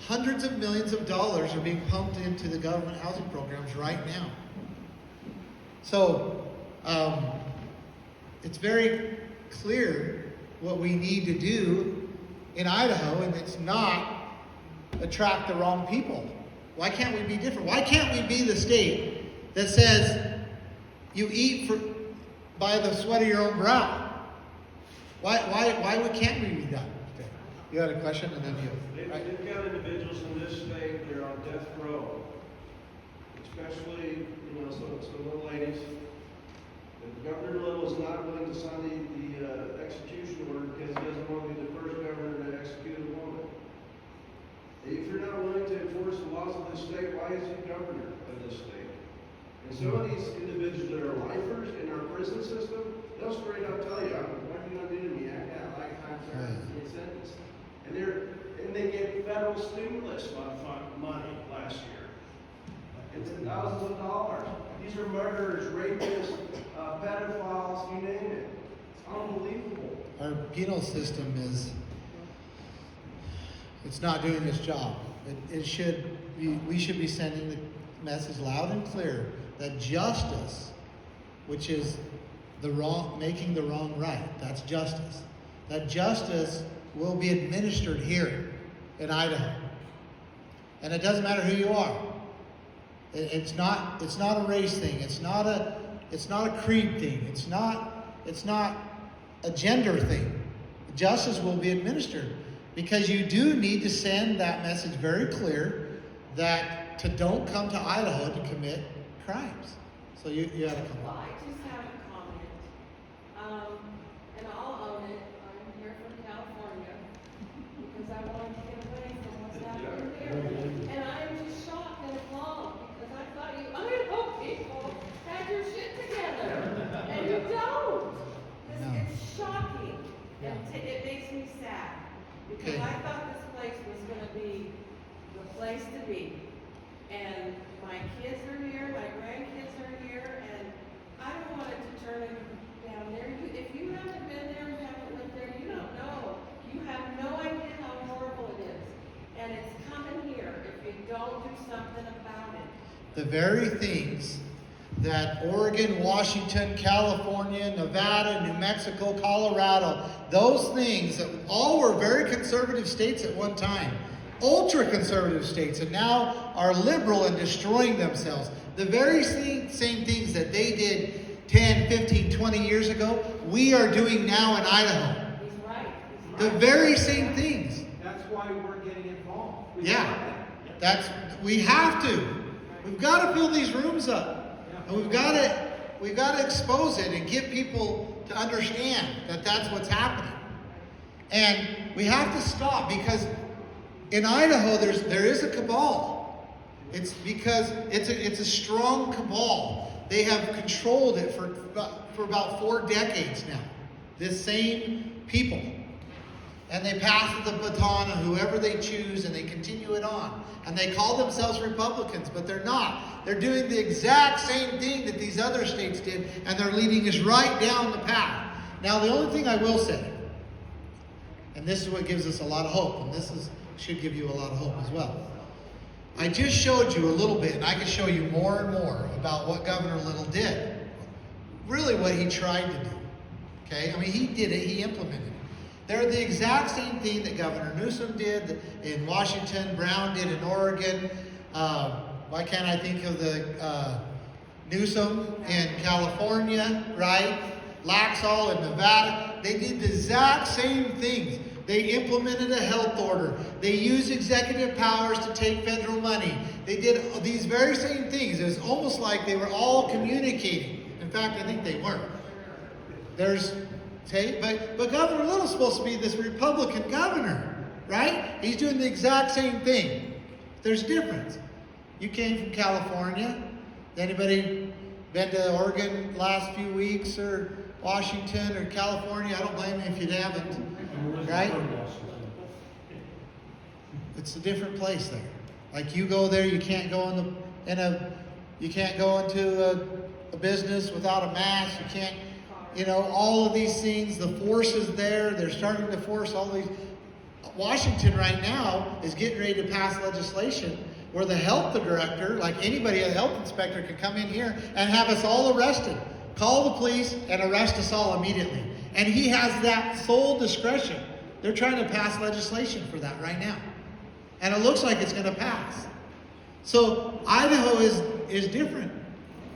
hundreds of millions of dollars are being pumped into the government housing programs right now. So, it's very clear what we need to do in Idaho, and it's not attract the wrong people. Why can't we be different? Why can't we be the state that says you eat by the sweat of your own brow? Why can't we be that? Okay. You had a question, and then you. They've got individuals in this state, they're on death row. Especially, some little ladies. The governor level is not willing to sign the our penal system it's not doing its job. We should be sending the message loud and clear that justice, which is making the wrong right, that's justice. That justice will be administered here in Idaho. And it doesn't matter who you are. It's not a race thing. It's not a creed thing. It's not a gender thing. Justice will be administered because you do need to send that message very clear that don't come to Idaho to commit crimes. So you had to come Well, on. I just have a comment, and I'll own it. I'm here from California because I wanted to get away from what's happening here. And I'm just shocked and appalled because I thought you Idaho people had your shit together, and you don't. It's shocking. Yeah. It makes me sad because Okay. I thought this place was going to be the place to be. And my kids are here, my grandkids are here, and I don't want it to turn it down there. If you haven't been there and haven't lived there, you don't know. You have no idea how horrible it is. And it's coming here if you don't do something about it. The very things that Oregon, Washington, California, Nevada, New Mexico, Colorado, those things that all were very conservative states at one time, ultra conservative states, and now are liberal and destroying themselves. The very same things that they did 10, 15, 20 years ago, we are doing now in Idaho. He's right. The very same things. That's why we're getting involved. Yeah, we have to. We've got to fill these rooms up. And we've got to expose it and get people to understand that that's what's happening. And we have to stop because in Idaho there is a cabal. It's because it's a strong cabal. They have controlled it for about 4 decades now. This same people. And they pass the baton on whoever they choose and they continue it on. And they call themselves Republicans, but they're not. They're doing the exact same thing that these other states did, and they're leading us right down the path. Now, the only thing I will say, and this is what gives us a lot of hope, and should give you a lot of hope as well. I just showed you a little bit, and I can show you more and more about what Governor Little did. Really what he tried to do. Okay? I mean, he did it. He implemented it. They're the exact same thing that Governor Newsom did in Washington, Brown did in Oregon. Why can't I think of the Newsom in California, right? Laxall in Nevada. They did the exact same things. They implemented a health order. They used executive powers to take federal money. They did these very same things. It was almost like they were all communicating. In fact, I think they were. But Governor Little's supposed to be this Republican governor, right? He's doing the exact same thing. There's a difference. You came from California. Anybody been to Oregon last few weeks or Washington or California? I don't blame you if you haven't, right? It's a different place there. Like you go there, you can't go you can't go into a business without a mask. You can't. All of these things, the force is there. They're starting to force all these. Washington right now is getting ready to pass legislation where the health director, like anybody, a health inspector, could come in here and have us all arrested. Call the police and arrest us all immediately. And he has that sole discretion. They're trying to pass legislation for that right now. And it looks like it's going to pass. So Idaho is different.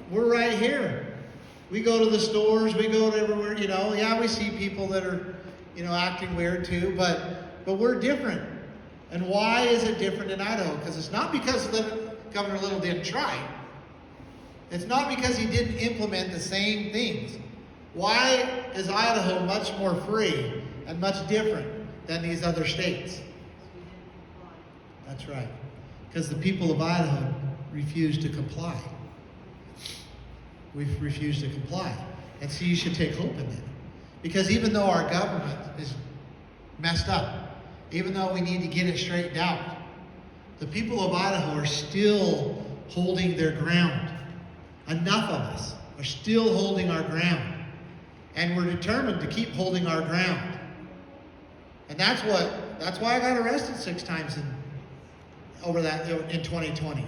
We're right here. We go to the stores, we go to everywhere, we see people that are, acting weird too, but we're different. And why is it different in Idaho? Because it's not because Governor Little didn't try. It's not because he didn't implement the same things. Why is Idaho much more free and much different than these other states? That's right. Because the people of Idaho refused to comply. We've refused to comply. And so you should take hope in that. Because even though our government is messed up, even though we need to get it straightened out, the people of Idaho are still holding their ground. Enough of us are still holding our ground. And we're determined to keep holding our ground. And that's why I got arrested 6 times in 2020.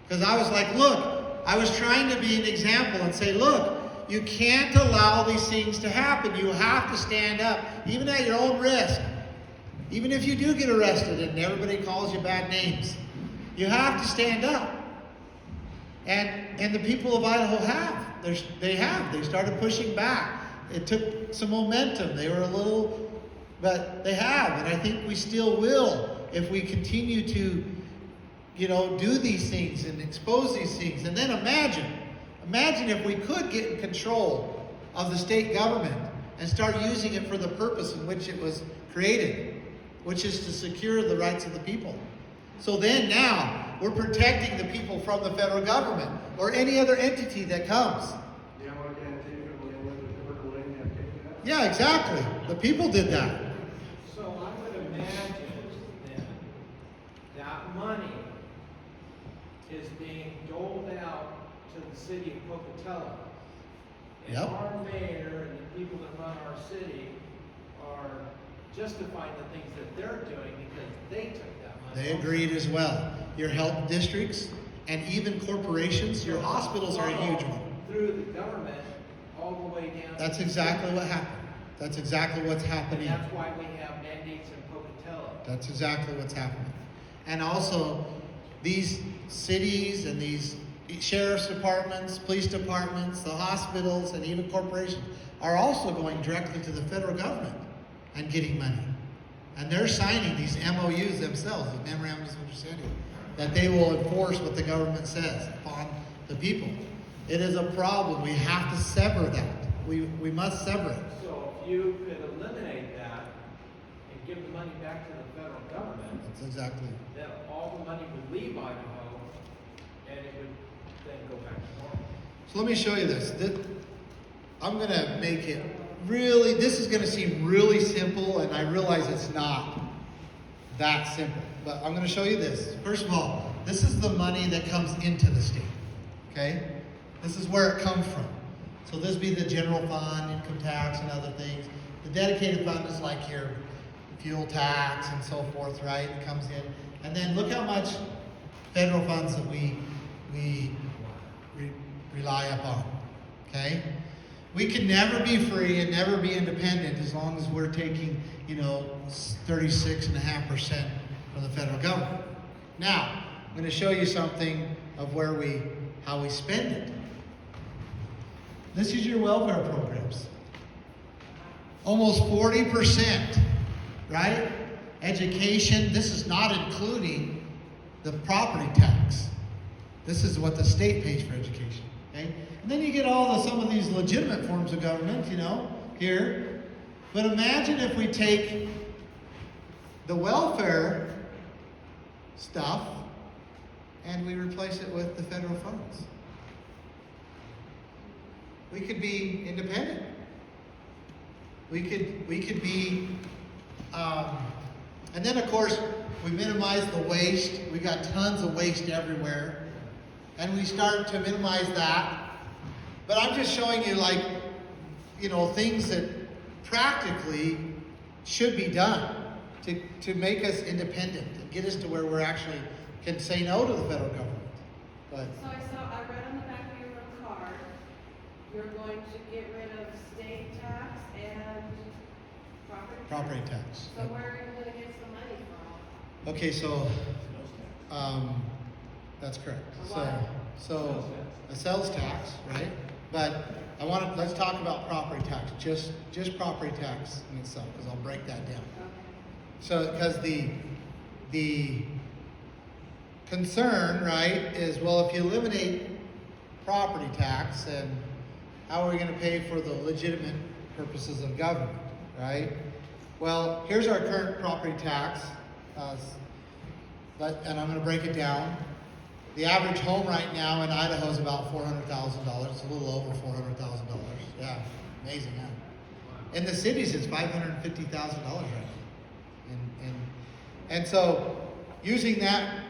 Because I was like, look, I was trying to be an example and say, look, you can't allow these things to happen. You have to stand up, even at your own risk. Even if you do get arrested and everybody calls you bad names, you have to stand up. And the people of Idaho have. They started pushing back. It took some momentum. They were a little, but they have. And I think we still will if we continue to, do these things and expose these things. And then imagine if we could get in control of the state government and start using it for the purpose in which it was created, which is to secure the rights of the people. So then now we're protecting the people from the federal government or any other entity that comes. Yeah, exactly. The people did that. So I would imagine then that money is being doled out to the city of Pocatello. And Yep. our mayor and the people that run our city are justifying the things that they're doing because they took that money. They agreed as well. Your health districts and even corporations, your hospitals are a huge one. Through the government, all the way down. That's exactly what happened. That's exactly what's happening. And that's why we have mandates in Pocatello. That's exactly what's happening. And also, these cities and these sheriff's departments, police departments, the hospitals, and even corporations are also going directly to the federal government and getting money. And they're signing these MOUs themselves, the memorandums of understanding, that they will enforce what the government says upon the people. It is a problem. We have to sever that. We must sever it. So if you could eliminate that and give the money back to the federal government, That's exactly. then all the money would leave Idaho and it would then go back to normal. So let me show you this. I'm going to make it really, this is going to seem really simple, and I realize it's not that simple. But I'm going to show you this. First of all, this is the money that comes into the state. Okay? This is where it comes from. So this would be the general fund, income tax, and other things. The dedicated fund is like your fuel tax and so forth, right? It comes in. And then look how much federal funds that we rely upon. Okay? We can never be free and never be independent as long as we're taking, 36.5% from the federal government. Now, I'm going to show you something of how we spend it. This is your welfare programs. Almost 40%, right? Education, this is not including the property tax. This is what the state pays for education, okay? And then you get some of these legitimate forms of government, here. But imagine if we take the welfare stuff and we replace it with the federal funds. We could be independent. We could be, and then of course, we minimize the waste. We got tons of waste everywhere. And we start to minimize that. But I'm just showing you things that practically should be done to make us independent and get us to where we're actually can say no to the federal government. But So I read on the back of your card, you're going to get rid of state tax and property tax. So Yep. where are you gonna get some money from? Okay, so that's correct. So a sales tax, right? But let's talk about property tax, just property tax in itself, because I'll break that down. Okay. So, because the concern, right, is, well, if you eliminate property tax, then how are we going to pay for the legitimate purposes of government, right? Well, here's our current property tax, and I'm going to break it down. The average home right now in Idaho is about $400,000. It's a little over $400,000. Yeah, amazing, huh? In the cities, it's $550,000 right now. And so, using that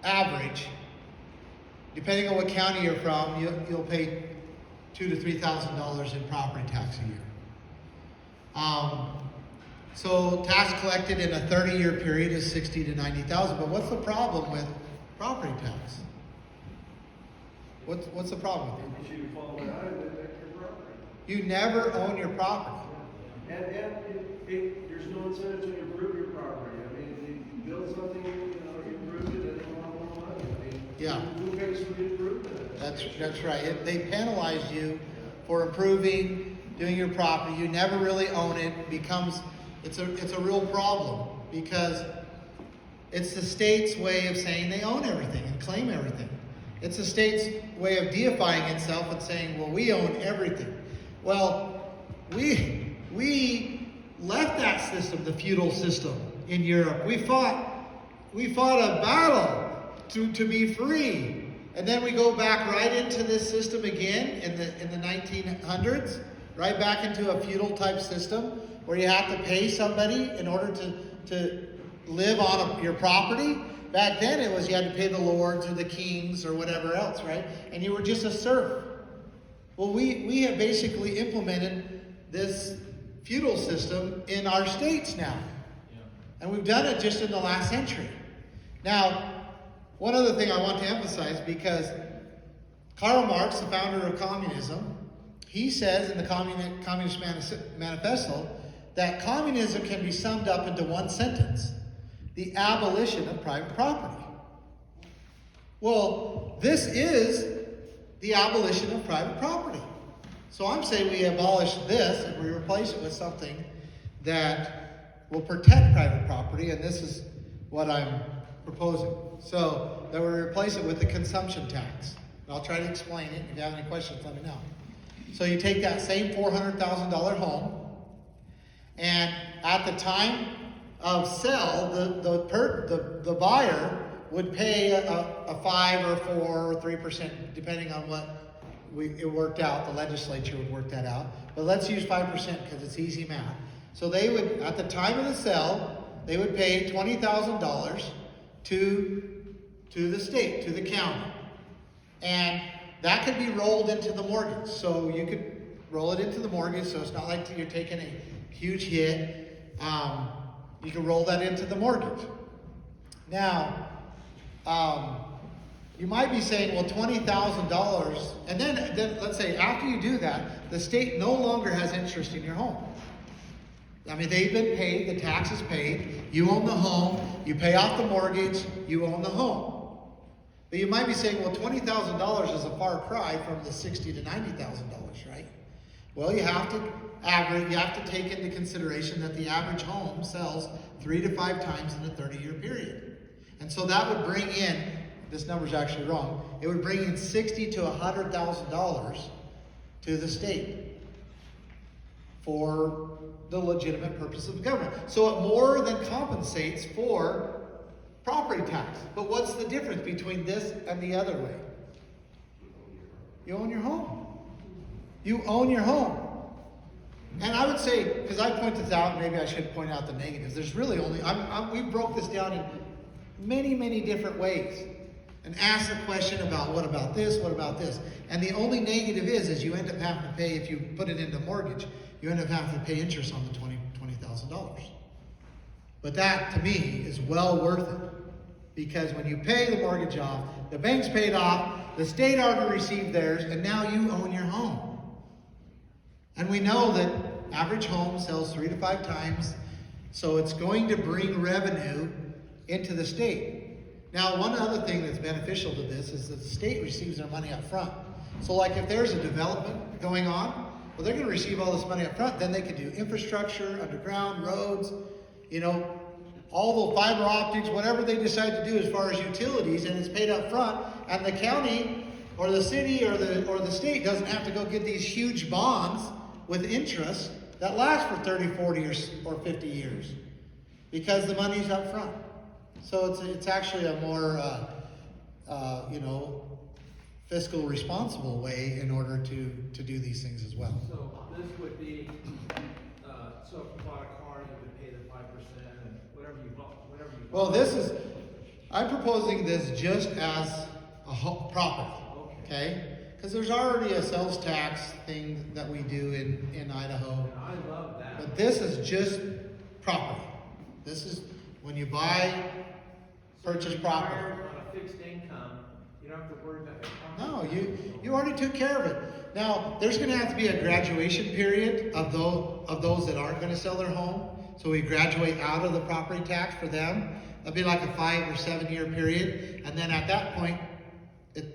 average, depending on what county you're from, you'll pay $2,000 to $3,000 in property tax a year. So tax collected in a 30-year period is $60,000 to $90,000. But what's the problem with property tax? What's the problem with it? You should follow behind it, that's your property. You never own your property. And there's no incentive to improve your property. I mean, you build something, you improve it, and you want more money. I mean, Yeah. who pays for the improvement? That's right. They penalize you for improving, doing your property. You never really own it. It's a real problem because it's the state's way of saying they own everything and claim everything. It's the state's way of deifying itself and saying, well, we own everything. Well, we left that system, the feudal system in Europe. We fought a battle to be free. And then we go back right into this system again in the 1900s, right back into a feudal type system where you have to pay somebody in order to live on your property. Back then it was you had to pay the lords or the kings or whatever else, right? And you were just a serf. Well, we have basically implemented this feudal system in our states now. Yeah. And we've done it just in the last century. Now, one other thing I want to emphasize, because Karl Marx, the founder of communism, he says in the Communist Manifesto that communism can be summed up into one sentence: the abolition of private property. Well, this is the abolition of private property. So I'm saying we abolish this and we replace it with something that will protect private property, and this is what I'm proposing. So that we replace it with the consumption tax. And I'll try to explain it. If you have any questions, let me know. So you take that same $400,000 home, and at the time of sale, the buyer would pay a 5 or 4 or 3%, depending on what it worked out. The legislature would work that out. But let's use 5% because it's easy math. So they would, at the time of the sale, they would pay $20,000 to the state, to the county. And that could be rolled into the mortgage. So you could roll it into the mortgage, so it's not like you're taking a huge hit. You can roll that into the mortgage. Now, you might be saying, well, $20,000, and then let's say after you do that, the state no longer has interest in your home. I mean, they've been paid, the tax is paid, you own the home, you pay off the mortgage, you own the home. But you might be saying, well, $20,000 is a far cry from the $60,000 to $90,000, right? Well, you have to take into consideration that the average home sells 3 to 5 times in a 30-year period. And so that would bring in, this number's actually wrong, it would bring in $60,000 to $100,000 to the state for the legitimate purpose of the government. So it more than compensates for property tax. But what's the difference between this and the other way? You own your home. You own your home. And I would say, because I point this out, maybe I should point out the negatives. There's really only, we broke this down in many, many different ways. And asked the question about what about this, what about this? And the only negative is you end up having to pay, if you put it into mortgage, you end up having to pay interest on the $20,000. But that, to me, is well worth it. Because when you pay the mortgage off, the bank's paid off, the state already received theirs, and now you own your home. And we know that average home sells 3 to 5 times, so it's going to bring revenue into the state. Now, one other thing that's beneficial to this is that the state receives their money up front. So like if there's a development going on, well, they're going to receive all this money up front, then they can do infrastructure, underground, roads, all the fiber optics, whatever they decide to do as far as utilities, and it's paid up front, and the county or the city or the state doesn't have to go get these huge bonds with interest that last for 30, 40, or 50 years because the money's up front. So it's actually a more, fiscal responsible way in order to do these things as well. So this would be, so if you bought a car, you would pay the 5% and whatever you bought. Well, I'm proposing this just as a property, okay? Because there's already a sales tax thing that we do in Idaho. And I love that. But this is just property. This is when you buy, purchase property. On a fixed income, you don't have to worry about the No, you already took care of it. Now, there's gonna have to be a graduation period of those that aren't gonna sell their home. So we graduate out of the property tax for them. That'll be like a 5 or 7 year period. And then at that point,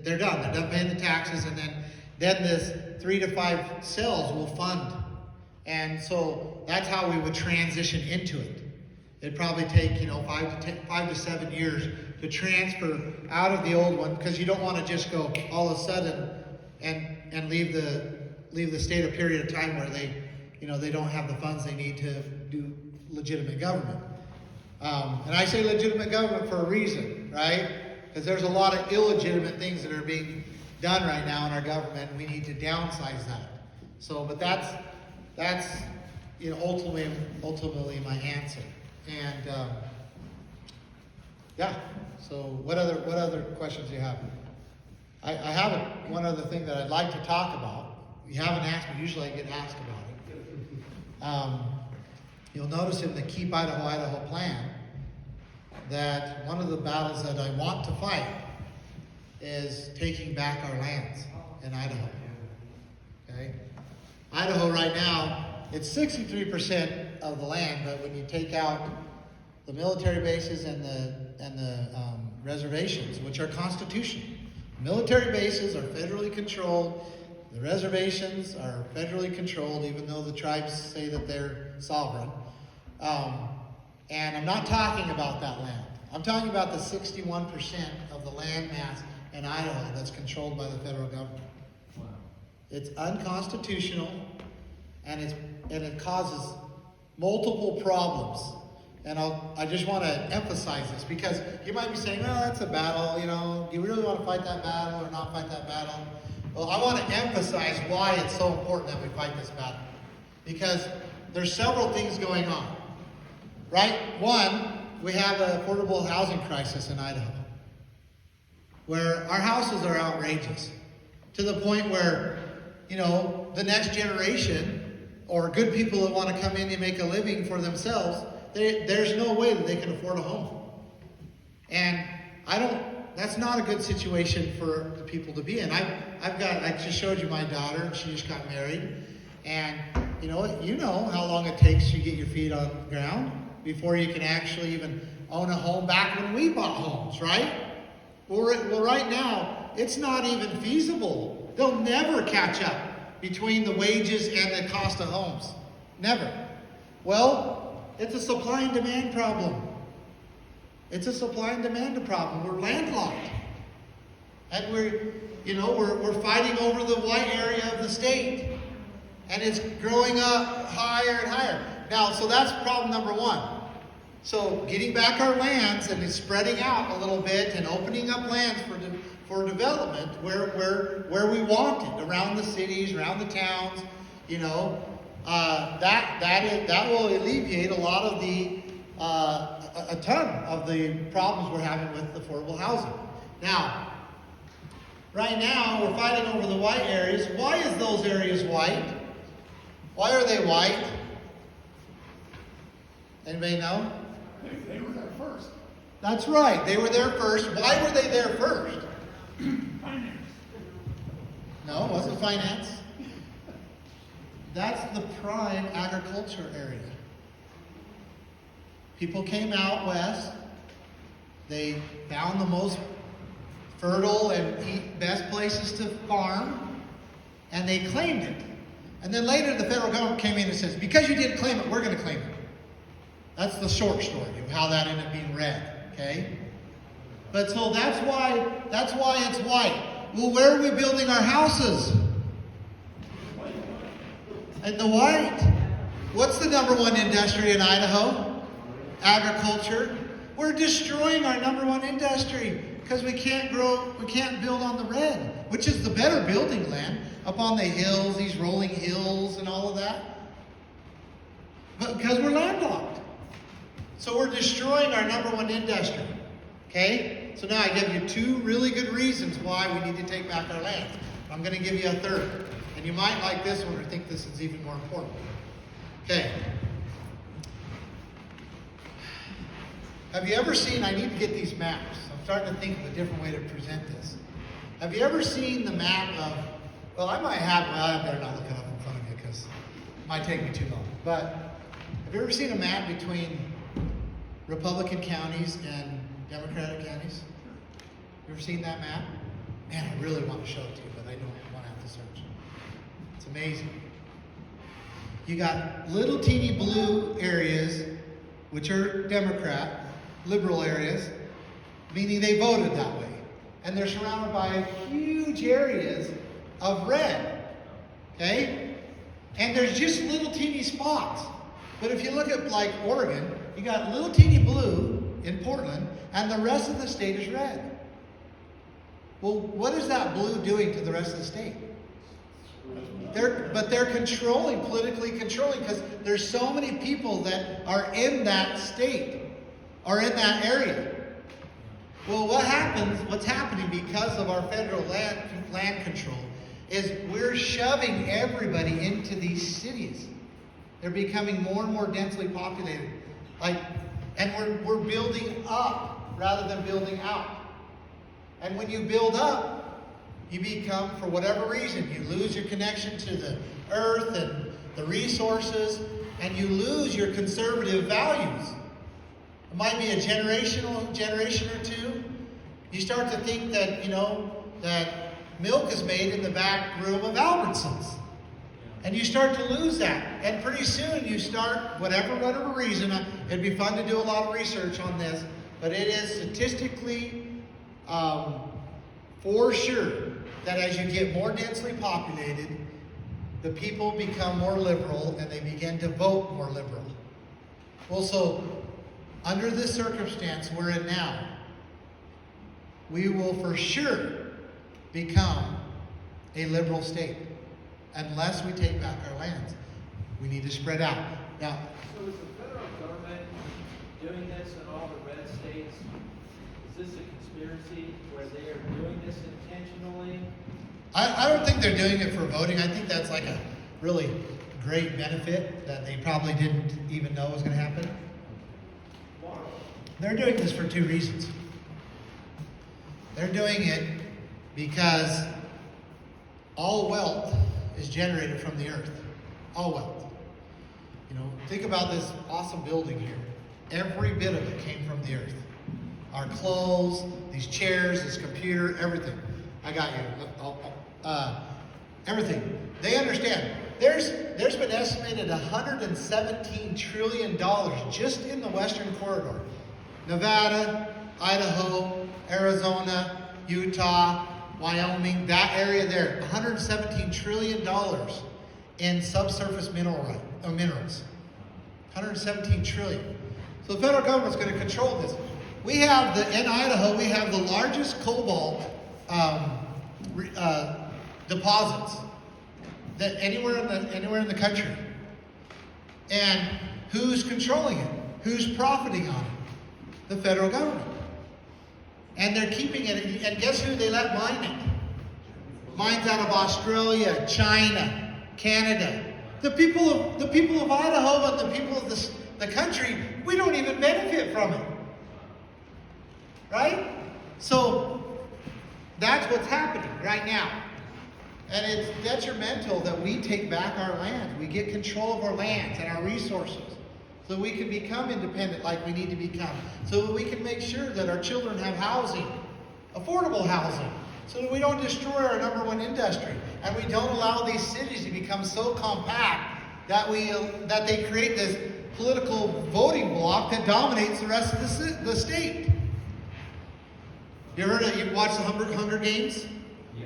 they're done. They're done paying the taxes, and then this 3 to 5 sales will fund. And so that's how we would transition into it. It'd probably take 5 to 7 years to transfer out of the old one, because you don't want to just go all of a sudden and leave the state a period of time where they don't have the funds they need to do legitimate government. And I say legitimate government for a reason, right? Because there's a lot of illegitimate things that are being done right now in our government, and we need to downsize that. So, but that's ultimately my answer. And yeah. So, what other questions do you have? I have one other thing that I'd like to talk about. You haven't asked me. Usually, I get asked about it. You'll notice in the Keep Idaho, Idaho plan that one of the battles that I want to fight is taking back our lands in Idaho. Okay? Idaho right now, it's 63% of the land, but when you take out the military bases and the reservations, which are constitutional. Military bases are federally controlled. The reservations are federally controlled, even though the tribes say that they're sovereign. And I'm not talking about that land. I'm talking about the 61% of the land mass in Idaho that's controlled by the federal government. Wow. It's unconstitutional, and it causes multiple problems. And I just want to emphasize this, because you might be saying, well, that's a battle, do you really want to fight that battle or not fight that battle? Well, I want to emphasize why it's so important that we fight this battle. Because there's several things going on, right? One, we have an affordable housing crisis in Idaho, where our houses are outrageous, to the point where, the next generation, or good people that want to come in and make a living for themselves, there's no way that they can afford a home. And that's not a good situation for the people to be in. I just showed you my daughter, and she just got married. And you know how long it takes to get your feet on the ground before you can actually even own a home. Back when we bought homes, right? Well, right now, it's not even feasible. They'll never catch up between the wages and the cost of homes. Never. Well, it's a supply and demand problem. It's a supply and demand problem. We're landlocked. And we're fighting over the white area of the state. And it's growing up higher and higher. Now, so that's problem number one. So getting back our lands and spreading out a little bit and opening up lands for development where we want it, around the cities, around the towns, that will alleviate a lot of a ton of the problems we're having with affordable housing. Now, right now we're fighting over the white areas. Why is those areas white? Why are they white? Anybody know? They were there first. That's right. They were there first. Why were they there first? Finance. No, it wasn't finance. That's the prime agriculture area. People came out west. They found the most fertile and best places to farm, and they claimed it. And then later the federal government came in and says, because you didn't claim it, we're going to claim it. That's the short story of how that ended up being read, okay? But so that's why it's white. Well, where are we building our houses? In the white. What's the number one industry in Idaho? Agriculture. We're destroying our number one industry because we can't build on the red, which is the better building land, up on the hills, these rolling hills and all of that. But because we're landlocked. So we're destroying our number one industry. Okay? So now I give you two really good reasons why we need to take back our land. I'm going to give you a third. And you might like this one or think this is even more important. Okay. Have you ever seen, I need to get these maps. I'm starting to think of a different way to present this. Have you ever seen the map of, well, I better not look it up in front of you because it might take me too long. But have you ever seen a map between Republican counties and Democratic counties? You ever seen that map? Man, I really want to show it to you, but I don't want to have to search. It's amazing. You got little teeny blue areas, which are Democrat, liberal areas, meaning they voted that way. And they're surrounded by huge areas of red. Okay? And there's just little teeny spots. But if you look at like Oregon, you got little teeny blue in Portland, and the rest of the state is red. Well, what is that blue doing to the rest of the state? They're politically controlling, because there's so many people that are in that state, or in that area. Well, what's happening because of our federal land control is we're shoving everybody into these cities. They're becoming more and more densely populated. And we're building up rather than building out. And when you build up, you become, for whatever reason, you lose your connection to the earth and the resources, and you lose your conservative values. It might be a generation or two. You start to think that, that milk is made in the back room of Albertsons. And you start to lose that. And pretty soon you start, whatever reason, it'd be fun to do a lot of research on this, but it is statistically for sure that as you get more densely populated, the people become more liberal and they begin to vote more liberal. Well, so under this circumstance we're in now, we will for sure become a liberal state unless we take back our lands. We need to spread out. Now, so is the federal government doing this in all the red states? Is this a conspiracy where they are doing this intentionally? I don't think they're doing it for voting. I think that's like a really great benefit that they probably didn't even know was going to happen. Why? They're doing this for two reasons. They're doing it because all wealth is generated from the earth. All wealth. Think about this awesome building here. Every bit of it came from the earth. Our clothes, these chairs, this computer, everything. I got you. Everything. They understand. There's been estimated $117 trillion just in the Western corridor. Nevada, Idaho, Arizona, Utah, Wyoming, that area there. $117 trillion in subsurface minerals. 117 trillion. So the federal government's going to control this. In Idaho, we have the largest cobalt deposits that anywhere in the country. And who's controlling it? Who's profiting on it? The federal government. And they're keeping it. And guess who they let mine it? Mine's out of Australia, China, Canada. The people of Idaho and the people of the country, we don't even benefit from it. Right? So that's what's happening right now. And it's detrimental that we take back our land. We get control of our lands and our resources so that we can become independent like we need to become. So that we can make sure that our children have housing, affordable housing, so that we don't destroy our number one industry. And we don't allow these cities to become so compact that they create this political voting bloc that dominates the rest of the state. You watched the Hunger Games? Yeah.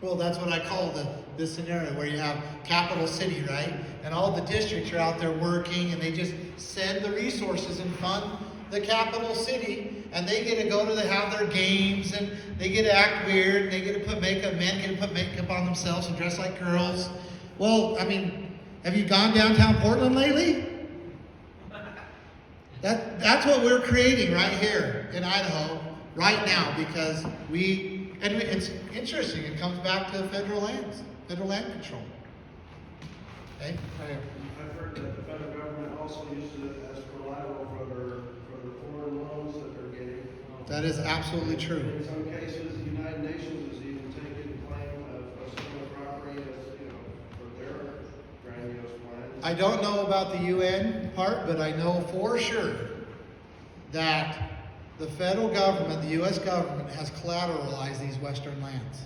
Well, that's what I call this scenario where you have capital city, right? And all the districts are out there working, and they just send the resources and fund the capital city, and they get to go to have their games, and they get to act weird, and they get to put makeup. Men get to put makeup on themselves and dress like girls. Well, I mean, have you gone downtown Portland lately? That's what we're creating right here in Idaho right now, because we it's interesting, it comes back to federal lands, federal land control. Okay? I've heard that the federal government also uses it as collateral for their foreign loans that they're getting. That is absolutely true. In some cases, the United Nations has even taken claim of some of the property as, for their grandiose plans. I don't know about the UN part, but I know for sure that the federal government, the U.S. government, has collateralized these western lands.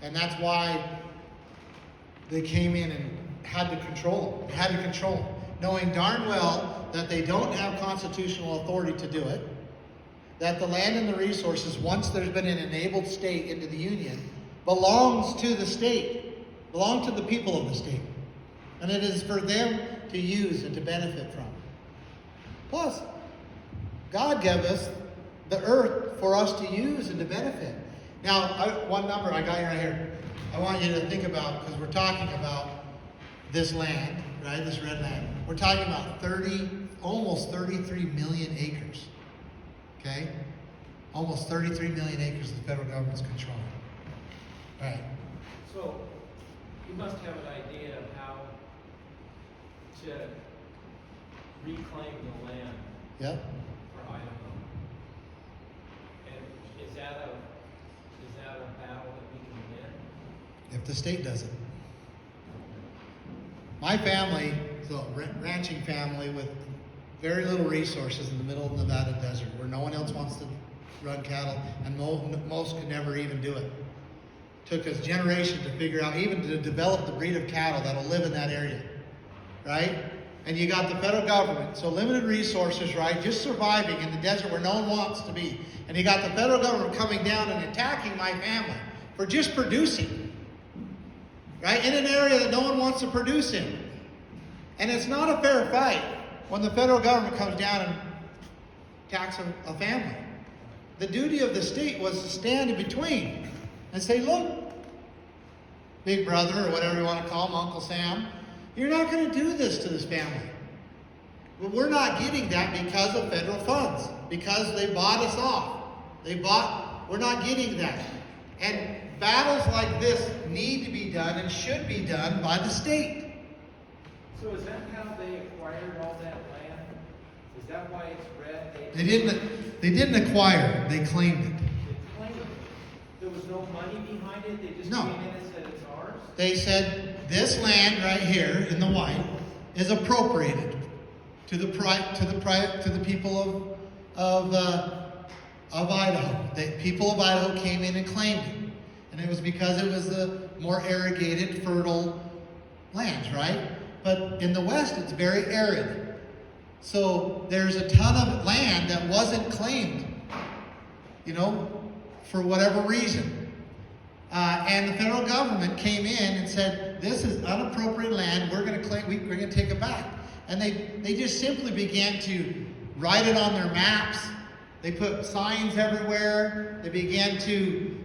And that's why they came in and had to control them, knowing darn well that they don't have constitutional authority to do it, that the land and the resources, once there's been an enabled state into the Union, belongs to the state, belong to the people of the state. And it is for them to use and to benefit from. Plus, God gave us the earth for us to use and to benefit. Now, one number I got right here. I want you to think about, because we're talking about this land, right? This red land. We're talking about almost 33 million acres. Okay? Almost 33 million acres the federal government's controlling. All right. So, you must have an idea of how to reclaim the land Yep. for Idaho. And is that a battle that we can win? If the state does it. My family is a ranching family with very little resources in the middle of the Nevada desert where no one else wants to run cattle, and most could never even do it. Took us generations to figure out, even to develop the breed of cattle that'll live in that area, right? And you got the federal government, so limited resources, right? Just surviving in the desert where no one wants to be. And you got the federal government coming down and attacking my family for just producing, right? In an area that no one wants to produce in. And it's not a fair fight when the federal government comes down and attacks a family. The duty of the state was to stand in between and say, look, big brother, or whatever you want to call him, Uncle Sam, you're not going to do this to this family. But we're not getting that because of federal funds, because they bought us off. We're not getting that. And battles like this need to be done and should be done by the state. So is that how they acquired all that land? Is that why it's red? They didn't acquire, they claimed it. They claimed it. There was no money behind it? They just No. came in and said it's ours? They said, this land right here in the white is appropriated to the people of Idaho. The people of Idaho came in and claimed it. And it was because it was the more irrigated, fertile lands, right? But in the West, it's very arid. So there's a ton of land that wasn't claimed, for whatever reason. And the federal government came in and said, this is unappropriated land, we're going to take it back. And they just simply began to write it on their maps. They put signs everywhere. They began to,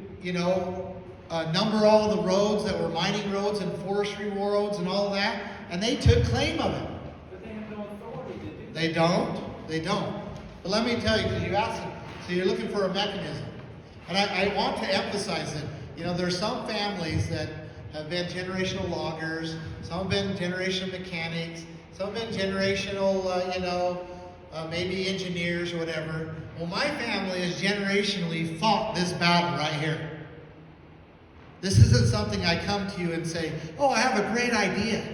number all the roads that were mining roads and forestry roads and all of that. And they took claim of it. But they have no authority to do that. They don't. But let me tell you, because you asked, so you're looking for a mechanism. And I want to emphasize that, there's some families that have been generational loggers, some have been generational mechanics, some have been generational, maybe engineers or whatever. Well, my family has generationally fought this battle right here. This isn't something I come to you and say, oh, I have a great idea.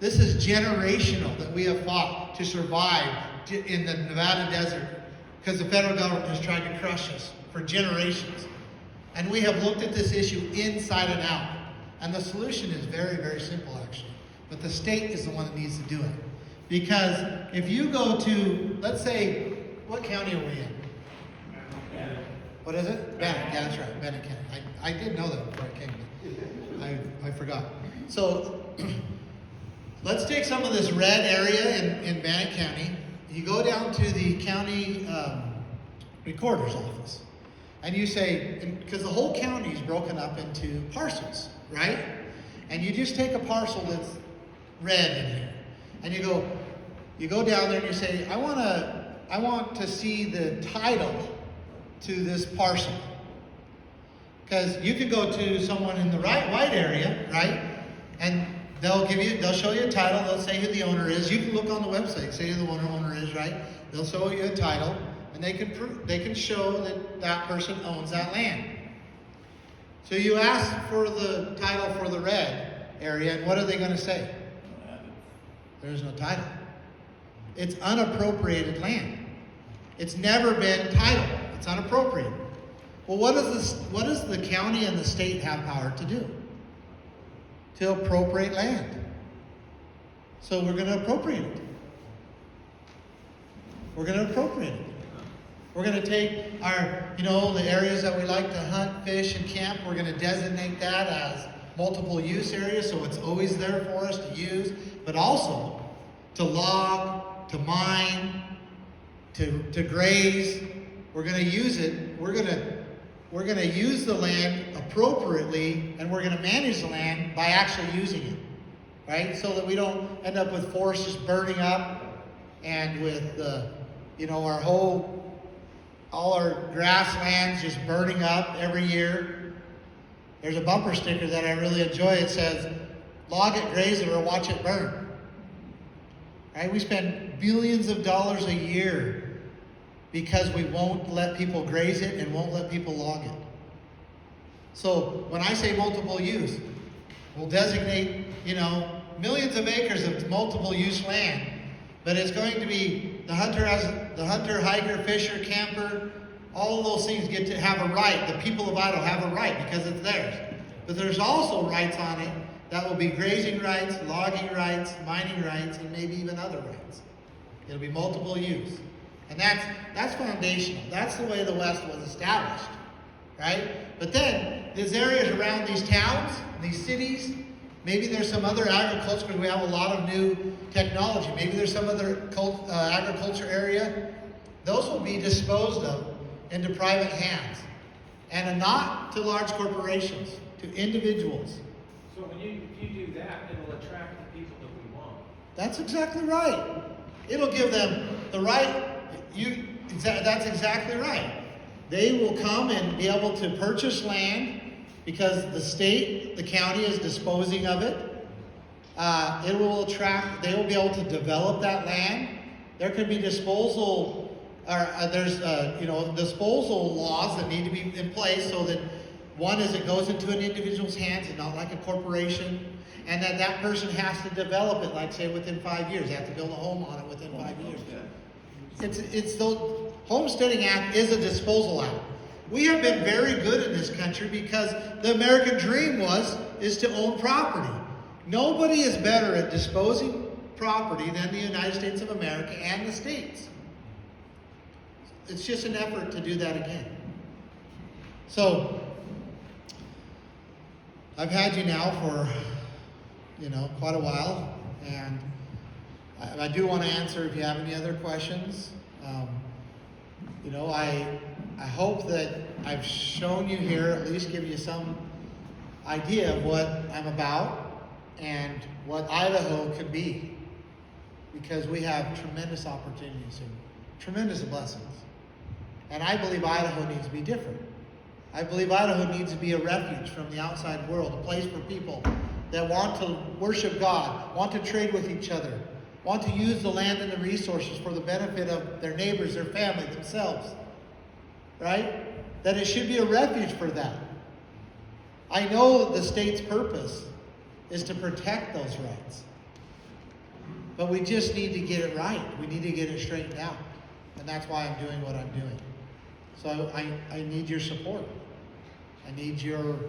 This is generational that we have fought to survive in the Nevada desert because the federal government has tried to crush us for generations. And we have looked at this issue inside and out. And the solution is very, very simple, actually. But the state is the one that needs to do it. Because if you go to, let's say, what county are we in? Bannock. What is it? Bannock. Yeah, that's right. Bannock County. I did know that before I came. I forgot. So let's take some of this red area in Bannock County. You go down to the county recorder's office. And you say, because the whole county is broken up into parcels, right? And you just take a parcel that's red in here. And you go down there and you say, I want to see the title to this parcel. Because you could go to someone in the white area, right? And they'll show you a title, they'll say who the owner is. You can look on the website, say who the owner is, right? They'll show you a title, and they can show that that person owns that land. So you ask for the title for the red area, and what are they going to say? There's no title. It's unappropriated land. It's never been titled. It's unappropriated. Well, what does the county and the state have power to do? To appropriate land. So we're going to appropriate it. We're going to appropriate it. We're going to take our, the areas that we like to hunt, fish, and camp, we're going to designate that as multiple use areas, so it's always there for us to use, but also to log, to mine, to graze. We're going to use it. We're going to use the land appropriately, and we're going to manage the land by actually using it, right? So that we don't end up with forests just burning up, and with all our grasslands just burning up every year. There's a bumper sticker that I really enjoy. It says, "Log it, graze it, or watch it burn." Right? We spend billions of dollars a year because we won't let people graze it and won't let people log it. So when I say multiple use, we'll designate, millions of acres of multiple use land, but it's going to be the hunter, hiker, fisher, camper, all of those things get to have a right. The people of Idaho have a right because it's theirs. But there's also rights on it that will be grazing rights, logging rights, mining rights, and maybe even other rights. It'll be multiple use. And that's foundational. That's the way the West was established, right? But then, these areas around these towns, these cities, maybe there's some other agriculture, because we have a lot of new technology. Maybe there's some other agriculture area. Those will be disposed of into private hands. And not to large corporations, to individuals. So if you do that, it'll attract the people that we want. That's exactly right. It'll give them the right. That's exactly right. They will come and be able to purchase land because the state, the county is disposing of it. It will attract. They will be able to develop that land. There could be disposal, disposal laws that need to be in place so that one is it goes into an individual's hands and not like a corporation, and that person has to develop it, like say within 5 years. They have to build a home on it within 5 years. It's the Homesteading Act is a disposal act. We have been very good in this country because the American dream is to own property. Nobody is better at disposing property than the United States of America and the states. It's just an effort to do that again. So, I've had you now for, quite a while, and I do want to answer if you have any other questions. I hope that I've shown you here, at least give you some idea of what I'm about and what Idaho can be. Because we have tremendous opportunities and tremendous blessings. And I believe Idaho needs to be different. I believe Idaho needs to be a refuge from the outside world, a place for people that want to worship God, want to trade with each other, want to use the land and the resources for the benefit of their neighbors, their family, themselves. Right? That it should be a refuge for that. I know that the state's purpose is to protect those rights. But we just need to get it right. We need to get it straightened out. And that's why I'm doing what I'm doing. So I need your support. I need your help.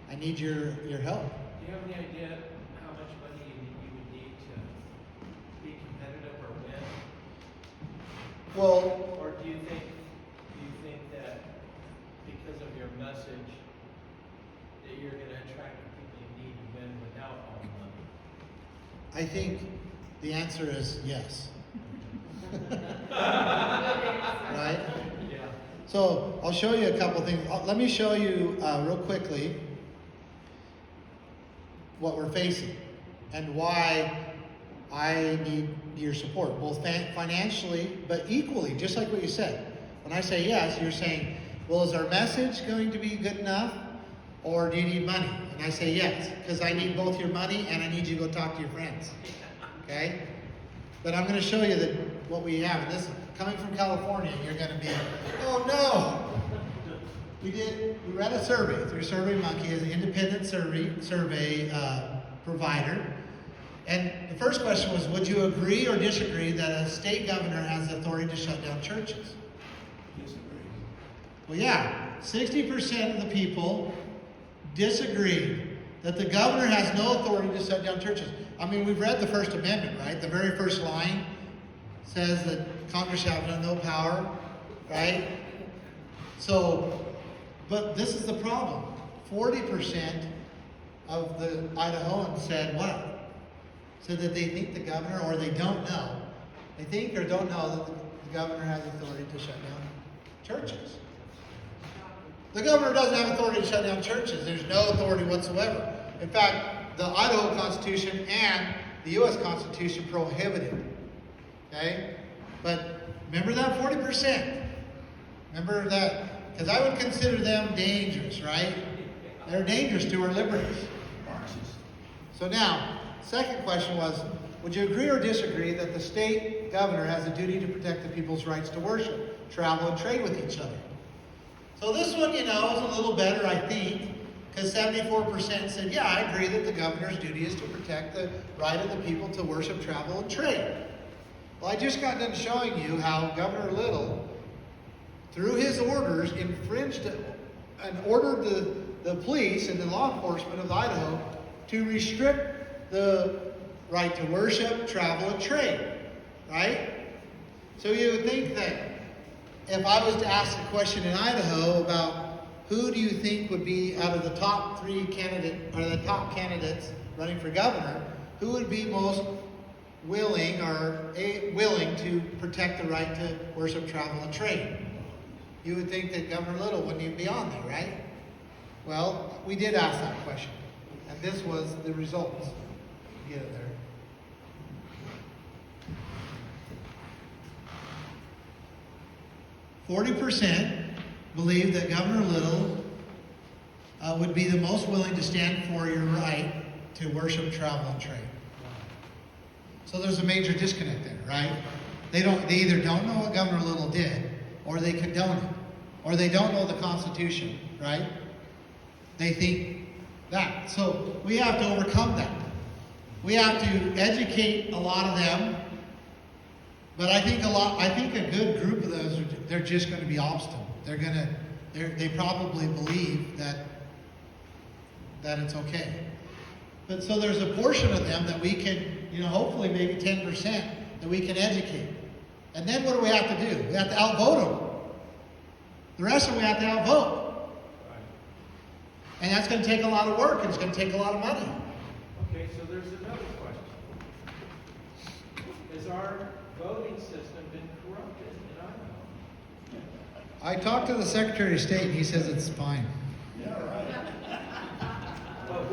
Do you have any idea how much money you would need to be competitive or win? Well, or do you think that because of your message that you're going to attract the people you need to win without all the money? I think the answer is yes. Right? Yeah. So I'll show you a couple things. Let me show you real quickly what we're facing and why I need your support, both financially, but equally, just like what you said. When I say yes, you're saying, well, is our message going to be good enough, or do you need money? And I say yes, because I need both your money and I need you to go talk to your friends. Okay? But I'm going to show you that what we have. And this, coming from California, you're going to be, oh no! We ran a survey through SurveyMonkey as an independent survey provider. And the first question was, would you agree or disagree that a state governor has the authority to shut down churches? Disagree. Well, yeah, 60% of the people disagree that the governor has no authority to shut down churches. I mean, we've read the First Amendment, right? The very first line says that Congress shall have no power, right? So, but this is the problem. 40% of the Idahoans said what? Said that they think the governor, or they don't know. They think or don't know that the governor has authority to shut down churches. The governor doesn't have authority to shut down churches. There's no authority whatsoever. In fact, the Idaho Constitution and the U.S. Constitution prohibit it. Okay? But remember that 40%. Remember that, because I would consider them dangerous, right? They're dangerous to our liberties. So now, second question was, would you agree or disagree that the state governor has a duty to protect the people's rights to worship, travel, and trade with each other? So this one, is a little better, I think, because 74% said, yeah, I agree that the governor's duty is to protect the right of the people to worship, travel, and trade. Well, I just got done showing you how Governor Little, through his orders, infringed and ordered the police and the law enforcement of Idaho to restrict the right to worship, travel, and trade, right? So you would think that if I was to ask a question in Idaho about who do you think would be out of the top candidates running for governor, who would be most willing to protect the right to worship, travel, and trade? You would think that Governor Little wouldn't even be on there, right? Well, we did ask that question, and this was the results. Get it there. 40% believe that Governor Little would be the most willing to stand for your right to worship, travel, and trade. So there's a major disconnect there, right? They either don't know what Governor Little did, or they condone it, or they don't know the Constitution, right? They think that. So we have to overcome that. We have to educate a lot of them, but I think a good group of those they're just going to be obstinate. They probably believe that it's okay. But so there's a portion of them that we can, hopefully maybe 10% that we can educate. And then what do we have to do? We have to outvote them. The rest of them we have to outvote. And that's going to take a lot of work, and it's going to take a lot of money. Okay, so there's another question. Has our voting system been corrupted in Idaho? I talked to the Secretary of State, and he says it's fine. But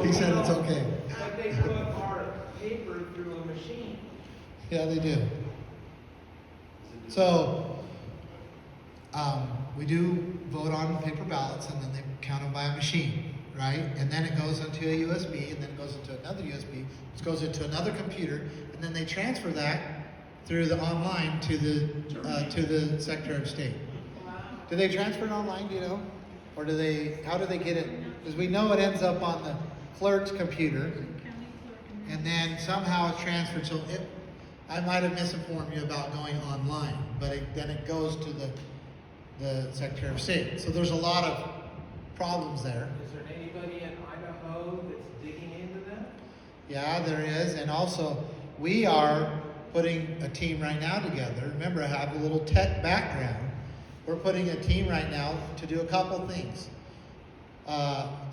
He said it's okay. But they put our paper through a machine. Yeah, they do. So, we do vote on paper ballots, and then they count them by a machine, right? And then it goes into a USB, and then it goes into another USB, which goes into another computer, and then they transfer that through the online to the Secretary of State. Do they transfer it online, do you know? Or how do they get it? Because we know it ends up on the clerk's computer, and then somehow it's transferred. So I might have misinformed you about going online, but then it goes to the Secretary of State. So there's a lot of problems there. Is there anybody in Idaho that's digging into that? Yeah, there is. And also, we are putting a team right now together. Remember, I have a little tech background. We're putting a team right now to do a couple things.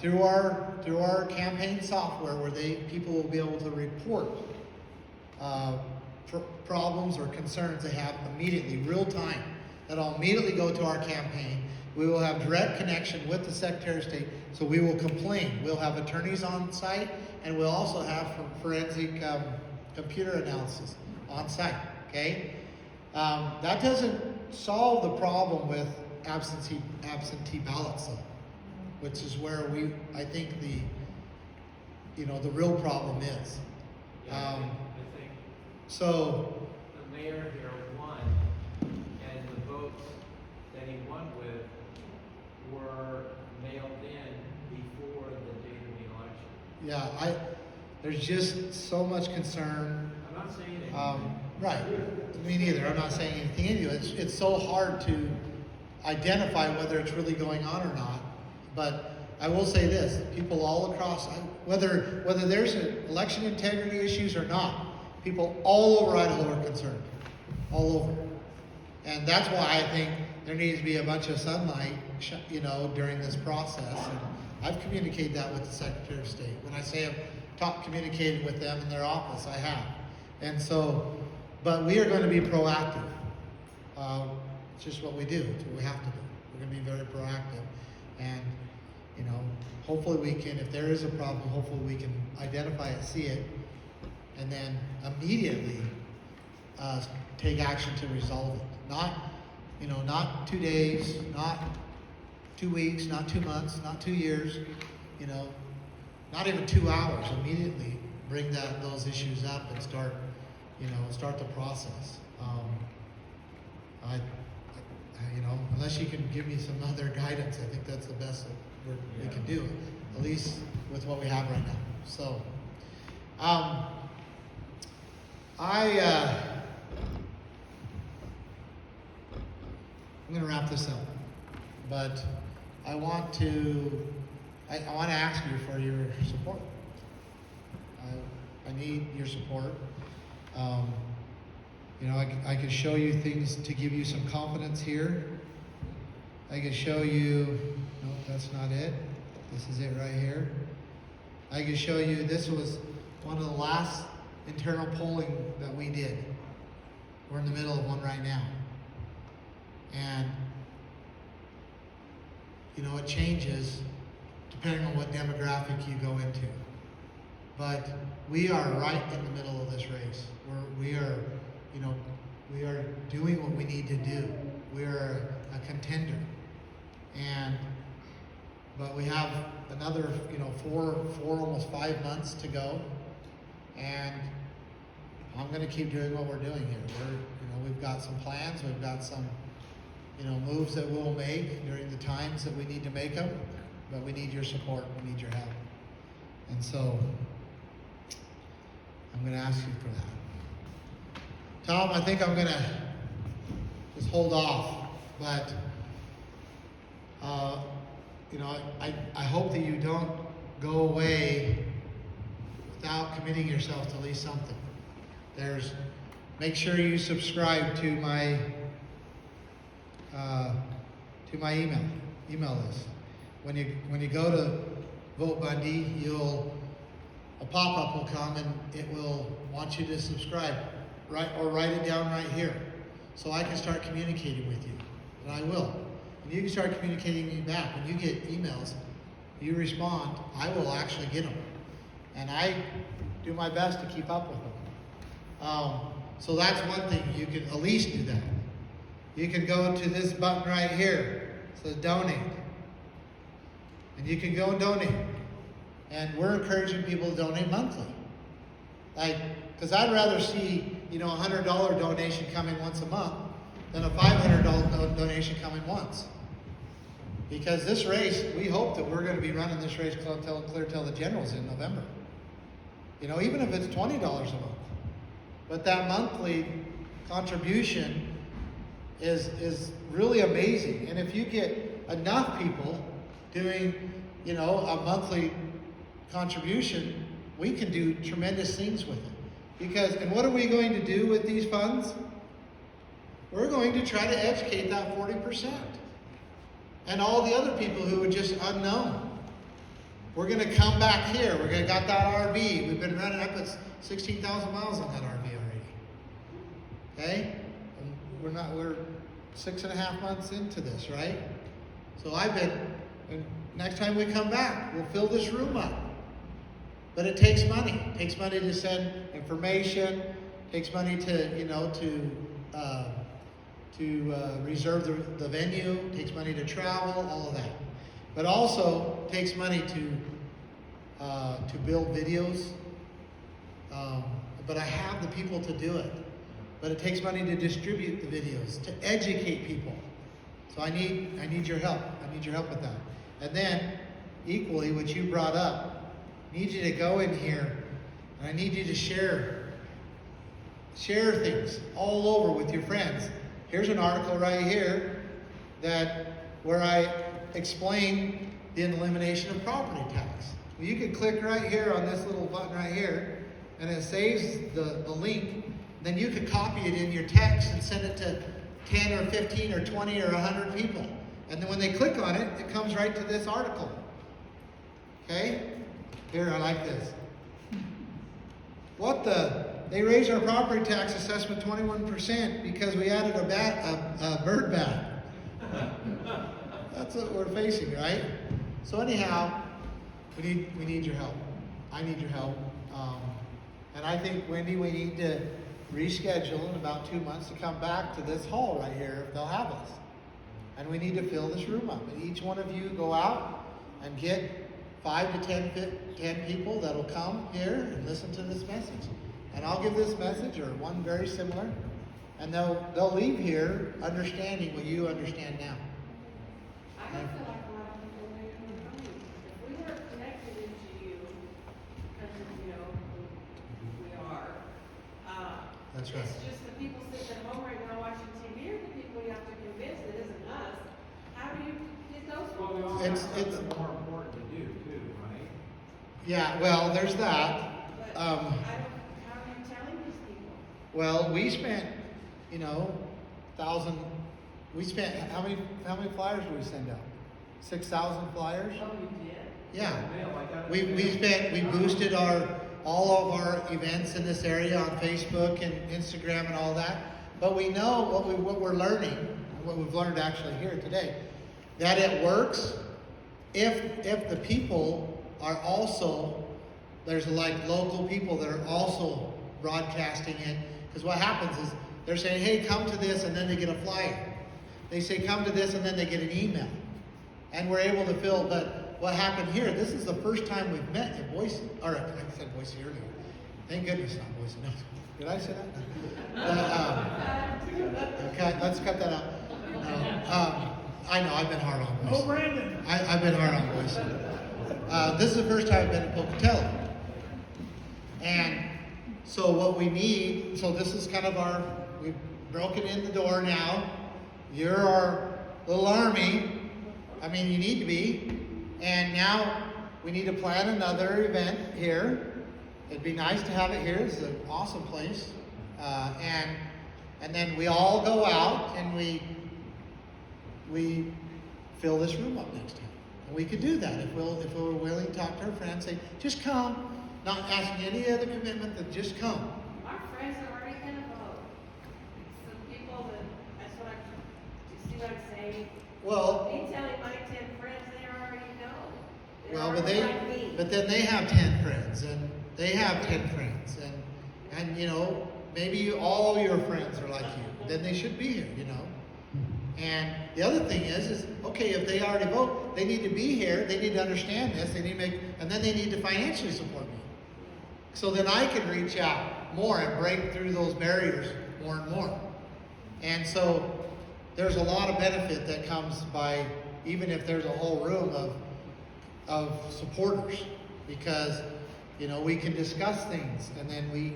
Through our campaign software, where people will be able to report problems or concerns they have immediately, real time. That'll immediately go to our campaign. We will have direct connection with the Secretary of State, so we will complain. We'll have attorneys on site, and we'll also have forensic computer analysis on site, okay? That doesn't solve the problem with absentee ballots though, which is where I think the real problem is. Yeah, I think So, the mayor here won, and the votes that he won with were mailed in before the date of the election. yeah, there's just so much concern. I'm not saying anything. Right, me neither, I'm not saying anything anyway. It's so hard to identify whether it's really going on or not. But I will say this, people all across, whether there's election integrity issues or not, people all over Idaho are concerned, all over. And that's why I think there needs to be a bunch of sunlight, during this process. And I've communicated that with the Secretary of State. When I say I've communicated with them in their office, I have. And so, but we are going to be proactive. It's just what we do. It's what we have to do. We're going to be very proactive. And, hopefully we can, if there is a problem, hopefully we can identify it, see it, and then immediately take action to resolve it. Not 2 days, not 2 weeks, not 2 months, not 2 years, not even 2 hours. Immediately bring those issues up and start the process. Unless you can give me some other guidance, I think that's the best that we can do, at least with what we have right now. So, I'm going to wrap this up, but I want to ask you for your support. I need your support. I can show you things to give you some confidence here. I can show you, no, that's not it. This is it right here. I can show you, this was one of the last internal polling that we did. We're in the middle of one right now. And, it changes depending on what demographic you go into. But we are right in the middle of this race. We are doing what we need to do. We are a contender. But we have another, 4, almost 5 months to go. And I'm going to keep doing what we're doing here. We've got some plans. We've got some, moves that we'll make during the times that we need to make them. But we need your support. We need your help. And so I'm going to ask you for that. Tom, I think I'm going to just hold off. But, I hope that you don't go away without committing yourself to at least something. Make sure you subscribe to my email list. When you go to Vote Bundy, a pop-up will come and it will want you to subscribe, right, or write it down right here, so I can start communicating with you, and I will. And you can start communicating with me back. When you get emails, you respond, I will actually get them. And I do my best to keep up with them. So that's one thing, you can at least do that. You can go to this button right here, it says donate. And you can go and donate. And we're encouraging people to donate monthly. Because I'd rather see, a $100 donation coming once a month than a $500 donation coming once. Because this race, we hope that we're going to be running this race clear till the generals in November. Even if it's $20 a month. But that monthly contribution is really amazing. And if you get enough people doing, a monthly contribution, we can do tremendous things with it. And what are we going to do with these funds? We're going to try to educate that 40%. And all the other people who are just unknown. We're going to come back here. We're going to got that RV. We've been running up at 16,000 miles on that RV already. Okay? And we're 6.5 months into this, right? So and next time we come back, we'll fill this room up. But it takes money. It takes money to send information. It takes money to reserve the venue, takes money to travel, all of that. But also takes money to build videos. But I have the people to do it. But it takes money to distribute the videos, to educate people. So I need your help. I need your help with that. And then, equally, what you brought up, I need you to go in here, and I need you to share things all over with your friends. Here's an article right here where I explain the elimination of property tax. Well, you can click right here on this little button right here, and it saves the link. Then you could copy it in your text and send it to 10 or 15 or 20 or 100 people. And then when they click on it, it comes right to this article. Okay? Here, I like this. They raised our property tax assessment 21% because we added a bird bath. That's what we're facing, right? So anyhow, we need your help. I need your help. And I think, Wendy, we need to reschedule in about 2 months to come back to this hall right here if they'll have us. And we need to fill this room up. And each one of you go out and get 5 to 10 people that'll come here and listen to this message. And I'll give this message, or one very similar, and they'll leave here understanding what you understand now. I don't feel like a lot of people may come coming. If we were connected into you, because you know who we are. That's right. It's just the people sitting at home right now watching TV are the people you have to convince it isn't us. How do you get those Well, we people? all It's- have it's- something more important to do too, right? Yeah, well, there's that. But how are you telling these people? Well, we spent, how many flyers did we send out? 6,000 flyers? Oh, you did? Yeah. Mail, I got We it. boosted all of our events in this area on Facebook and Instagram and all that. But we know what we're learning, and what we've learned actually here today, that it works if the people are also, there's like local people that are also broadcasting it. Because what happens is they're saying, hey, come to this, and then they get a flyer. They say, come to this, and then they get an email. And we're able to fill, but what happened here, this is the first time we've met in Boise, or I said Boise earlier. Thank goodness not Boise, no. Did I say that? Okay, let's cut that out. I know, I've been hard on Boise. Oh, Brandon. I've been hard on Boise. This is the first time I've been in Pocatello. And so what we need, so this is kind of we've broken in the door now. You're our little army. I mean, you need to be. And now we need to plan another event here. It'd be nice to have it here. It's an awesome place. And then we all go out and we fill this room up next time. And we could do that if we're willing to talk to our friends, say, just come, not asking any other commitment, that just come. Our friends are already gonna vote. Some people that's what you see what I'm saying? Well, Me telling my 10 friends, they already know. They're well, already like me. but then they have 10 friends, and they have 10 friends, and maybe all your friends are like you. Then they should be here, And the other thing is okay, if they already vote, they need to be here. They need to understand this. They need to and then they need to financially support me. So then I can reach out more and break through those barriers more and more. And so there's a lot of benefit that comes by, even if there's a whole room of supporters, because we can discuss things, and then we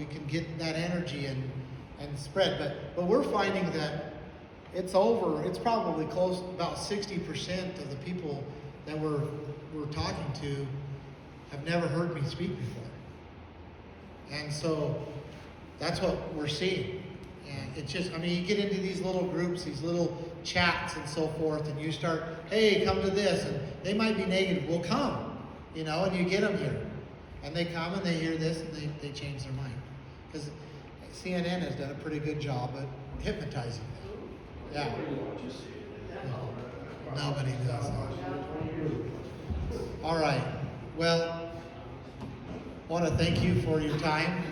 can get that energy and spread. But we're finding that it's probably close, about 60% of the people that we're talking to have never heard me speak before. And so that's what we're seeing. And it's just, you get into these little groups, these little chats and so forth, and you start, hey, come to this, and they might be negative. Well, come, and you get them here. And they come and they hear this, and they change their mind. Because CNN has done a pretty good job at hypnotizing them. Yeah. Nobody does. All right. Well, I want to thank you for your time.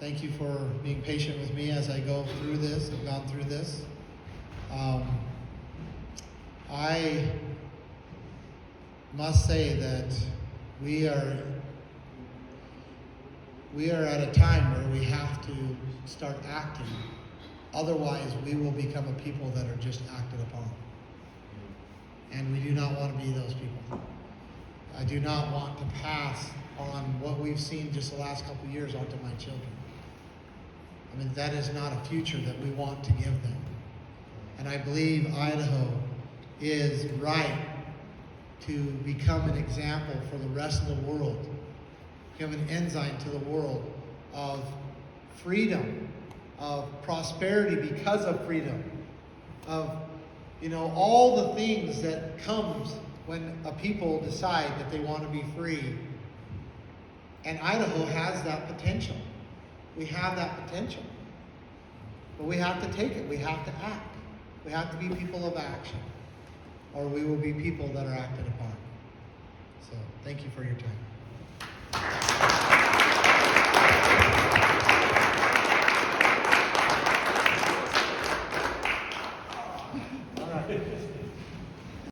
Thank you for being patient with me as I go through this. I've gone through this. I must say that we are at a time where we have to start acting. Otherwise, we will become a people that are just acted upon. And we do not want to be those people. I do not want to pass on what we've seen just the last couple of years onto my children. I mean, that is not a future that we want to give them. And I believe Idaho is right to become an example for the rest of the world, become an ensign to the world of freedom, of prosperity because of freedom, of, you know, all the things that comes when a people decide that they want to be free. And Idaho has that potential. We have that potential. But we have to take it. We have to act. We have to be people of action, or we will be people that are acted upon. So, thank you for your time.